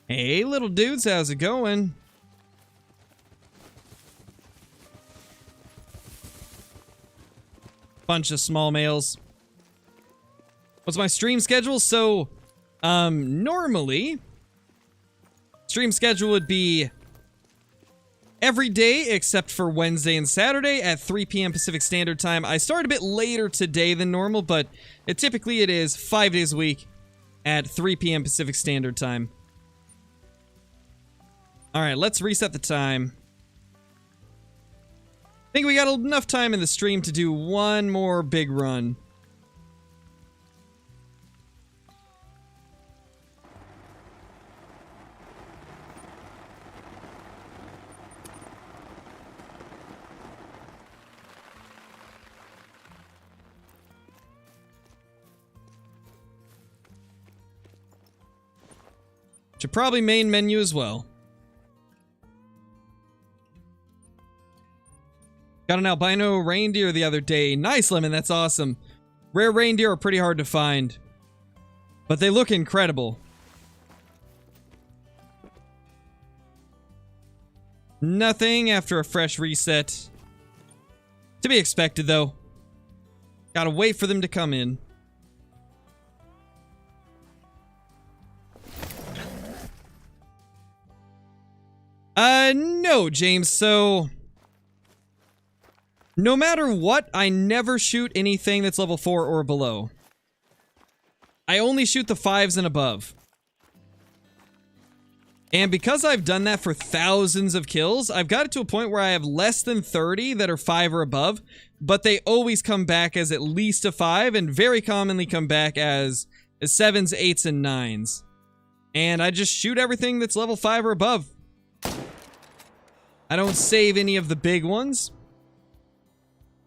Hey, little dudes, how's it going? Bunch of small males. What's my stream schedule? So, normally, stream schedule would be every day except for Wednesday and Saturday at 3 p.m. Pacific Standard Time. I start a bit later today than normal, but typically it is 5 days a week at 3 p.m. Pacific Standard Time. Alright, let's reset the time. I think we got enough time in the stream to do one more big run. Should probably main menu as well. Got an albino reindeer the other day. Nice, Lemon, that's awesome. Rare reindeer are pretty hard to find, but they look incredible. Nothing after a fresh reset. To be expected, though. Gotta wait for them to come in. No, James, so... no matter what, I never shoot anything that's level 4 or below. I only shoot the 5s and above. And because I've done that for thousands of kills, I've got it to a point where I have less than 30 that are 5 or above, but they always come back as at least a 5, and very commonly come back as 7s, 8s, and 9s. And I just shoot everything that's level 5 or above. I don't save any of the big ones,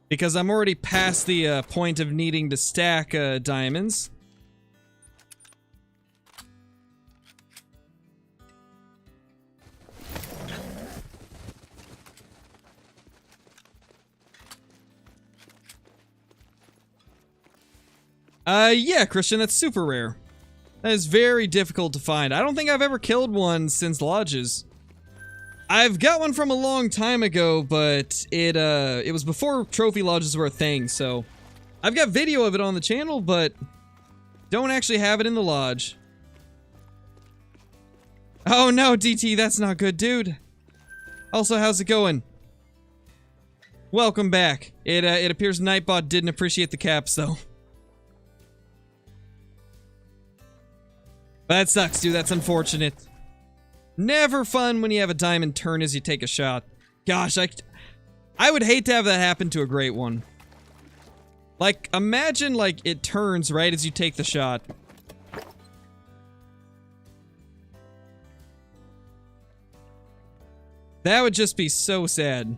because I'm already past the point of needing to stack diamonds. Yeah, Christian, that's super rare. That is very difficult to find. I don't think I've ever killed one since Lodges. I've got one from a long time ago, but it was before trophy lodges were a thing, so I've got video of it on the channel, but don't actually have it in the lodge. Oh no, DT, that's not good, dude. Also, how's it going? Welcome back. It appears Nightbot didn't appreciate the caps, though. That sucks, dude. That's unfortunate. Never fun when you have a diamond turn as you take a shot. Gosh, I would hate to have that happen to a great one. Like, imagine, like, it turns right as you take the shot. That would just be so sad.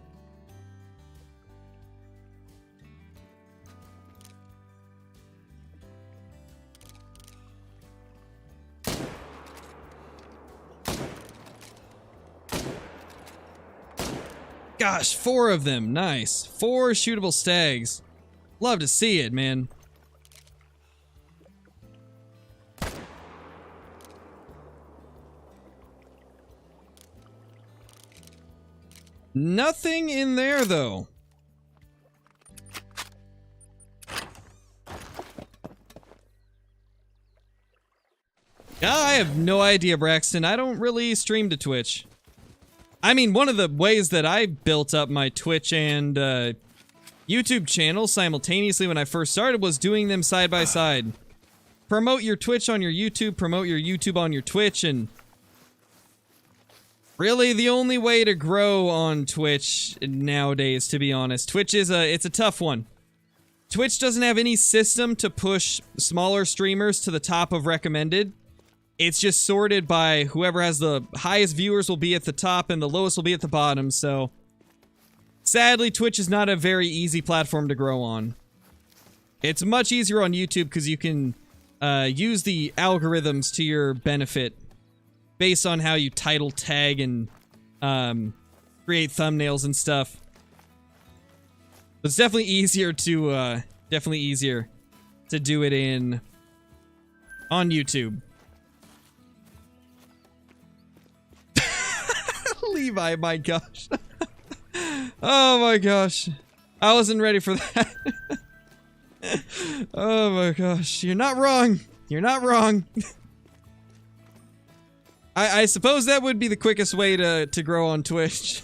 Gosh, 4 of them. Nice. 4 shootable stags. Love to see it, man. Nothing in there, though. I have no idea, Braxton. I don't really stream to Twitch. I mean, one of the ways that I built up my Twitch and YouTube channel simultaneously when I first started was doing them side by side. Promote your Twitch on your YouTube, promote your YouTube on your Twitch, and really the only way to grow on Twitch nowadays, to be honest. Twitch is it's a tough one. Twitch doesn't have any system to push smaller streamers to the top of recommended. It's just sorted by whoever has the highest viewers will be at the top and the lowest will be at the bottom, so sadly, Twitch is not a very easy platform to grow on. It's much easier on YouTube because you can use the algorithms to your benefit based on how you title, tag, and create thumbnails and stuff. It's definitely easier to do it on YouTube. Levi, my gosh. Oh my gosh. I wasn't ready for that. Oh my gosh. You're not wrong. You're not wrong. I suppose that would be the quickest way to grow on Twitch.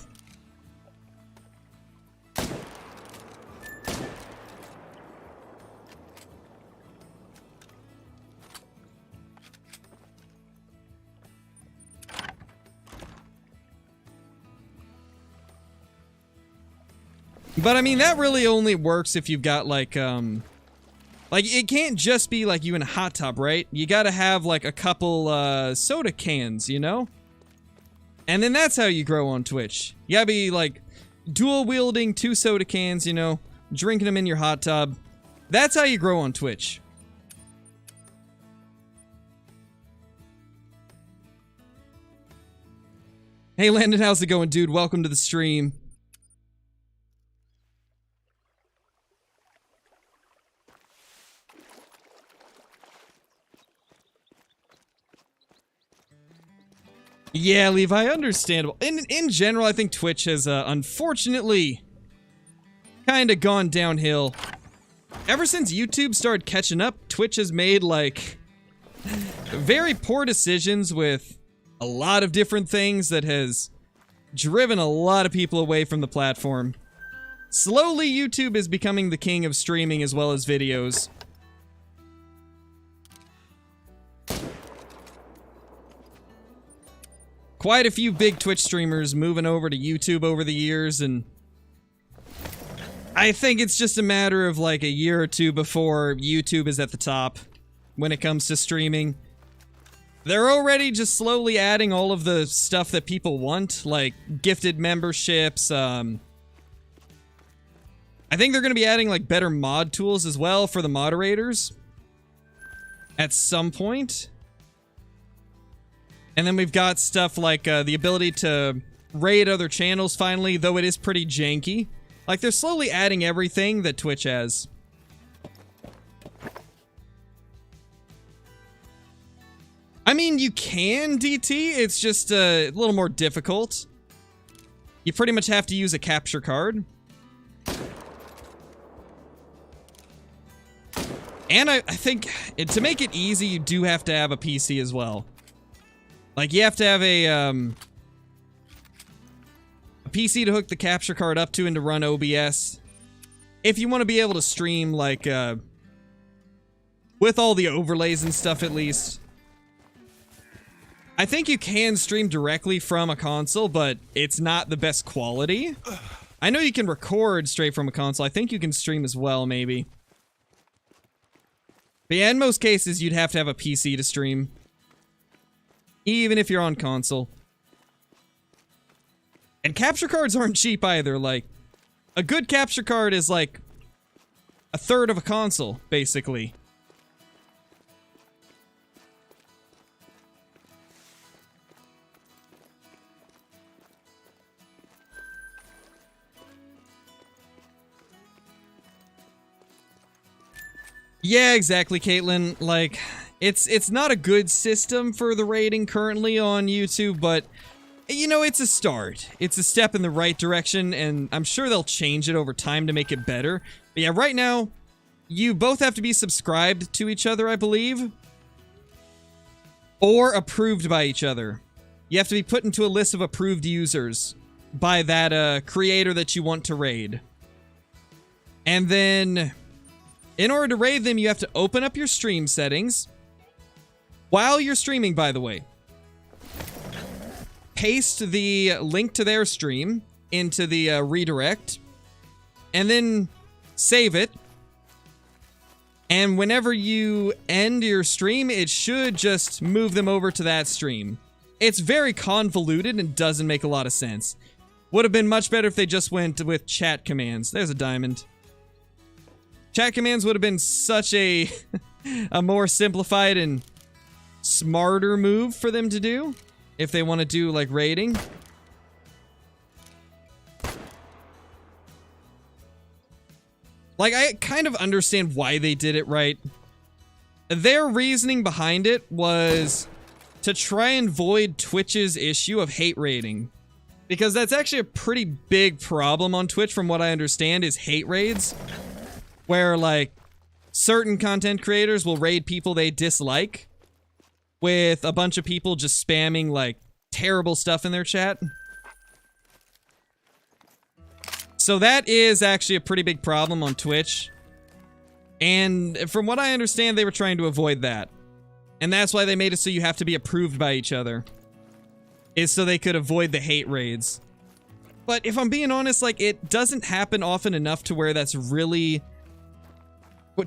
But I mean, that really only works if you've got like it can't just be like you in a hot tub, right? You gotta have like a couple soda cans, you know? And then that's how you grow on Twitch. You gotta be like dual wielding 2 soda cans, you know, drinking them in your hot tub. That's how you grow on Twitch. Hey Landon, how's it going, dude? Welcome to the stream. Yeah, Levi, understandable. In general, I think Twitch has, unfortunately, kind of gone downhill. Ever since YouTube started catching up, Twitch has made, like, very poor decisions with a lot of different things that has driven a lot of people away from the platform. Slowly, YouTube is becoming the king of streaming as well as videos. Quite a few big Twitch streamers moving over to YouTube over the years, and I think it's just a matter of like a year or two before YouTube is at the top when it comes to streaming. They're already just slowly adding all of the stuff that people want, like gifted memberships. I think they're going to be adding like better mod tools as well for the moderators at some point. And then we've got stuff like the ability to raid other channels finally, though it is pretty janky. Like, they're slowly adding everything that Twitch has. I mean, you can, DT, it's just a little more difficult. you pretty much have to use a capture card. And I think to make it easy, you do have to have a PC as well. Like, you have to have a PC to hook the capture card up to and to run OBS. If you want to be able to stream, like, with all the overlays and stuff at least. I think you can stream directly from a console, but it's not the best quality. I know you can record straight from a console. I think you can stream as well, maybe. But yeah, in most cases, you'd have to have a PC to stream. Even if you're on console. And capture cards aren't cheap either. Like, a good capture card is like a third of a console, basically. Yeah, exactly, Caitlin. Like, it's not a good system for the rating currently on YouTube, but, you know, it's a start. It's a step in the right direction, and I'm sure they'll change it over time to make it better. But yeah, right now, you both have to be subscribed to each other, I believe. Or approved by each other. You have to be put into a list of approved users by that creator that you want to raid. And then, in order to raid them, you have to open up your stream settings. While you're streaming, by the way. Paste the link to their stream into the redirect. And then save it. And whenever you end your stream, it should just move them over to that stream. It's very convoluted and doesn't make a lot of sense. Would have been much better if they just went with chat commands. There's a diamond. Chat commands would have been such a more simplified and smarter move for them to do if they want to do like raiding. Like, I kind of understand why they did it right. Their reasoning behind it was to try and void Twitch's issue of hate raiding. Because that's actually a pretty big problem on Twitch, from what I understand, is hate raids. Where, like, certain content creators will raid people they dislike with a bunch of people just spamming, like, terrible stuff in their chat. So that is actually a pretty big problem on Twitch. And from what I understand, they were trying to avoid that. And that's why they made it so you have to be approved by each other. Is so they could avoid the hate raids. But if I'm being honest, like, it doesn't happen often enough to where that's really...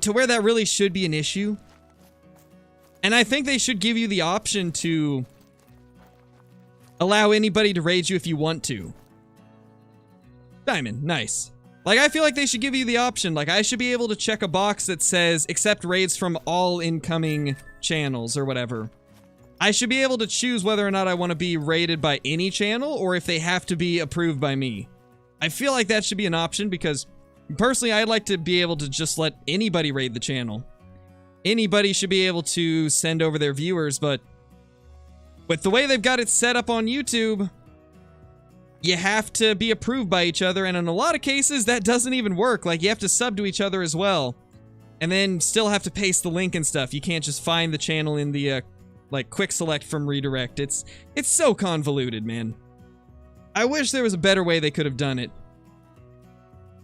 to where that really should be an issue. And I think they should give you the option to allow anybody to raid you if you want to. Diamond, nice. Like, I feel like they should give you the option. Like, I should be able to check a box that says, accept raids from all incoming channels or whatever. I should be able to choose whether or not I want to be raided by any channel or if they have to be approved by me. I feel like that should be an option because, personally, I'd like to be able to just let anybody raid the channel. Anybody should be able to send over their viewers, but with the way they've got it set up on YouTube, you have to be approved by each other, and in a lot of cases, that doesn't even work. Like, you have to sub to each other as well, and then still have to paste the link and stuff. You can't just find the channel in the, like, quick select from redirect. It's so convoluted, man. I wish there was a better way they could have done it.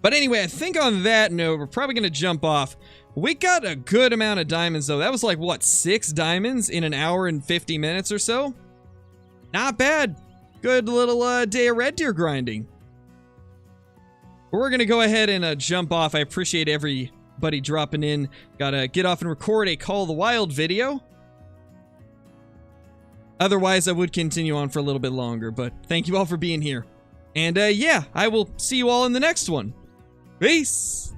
But anyway, I think on that note, we're probably going to jump off. We got a good amount of diamonds, though. That was like, what, 6 diamonds in an hour and 50 minutes or so? Not bad. Good little day of red deer grinding. But we're going to go ahead and jump off. I appreciate everybody dropping in. Gotta get off and record a Call of the Wild video. Otherwise, I would continue on for a little bit longer, but thank you all for being here. And yeah, I will see you all in the next one. Peace!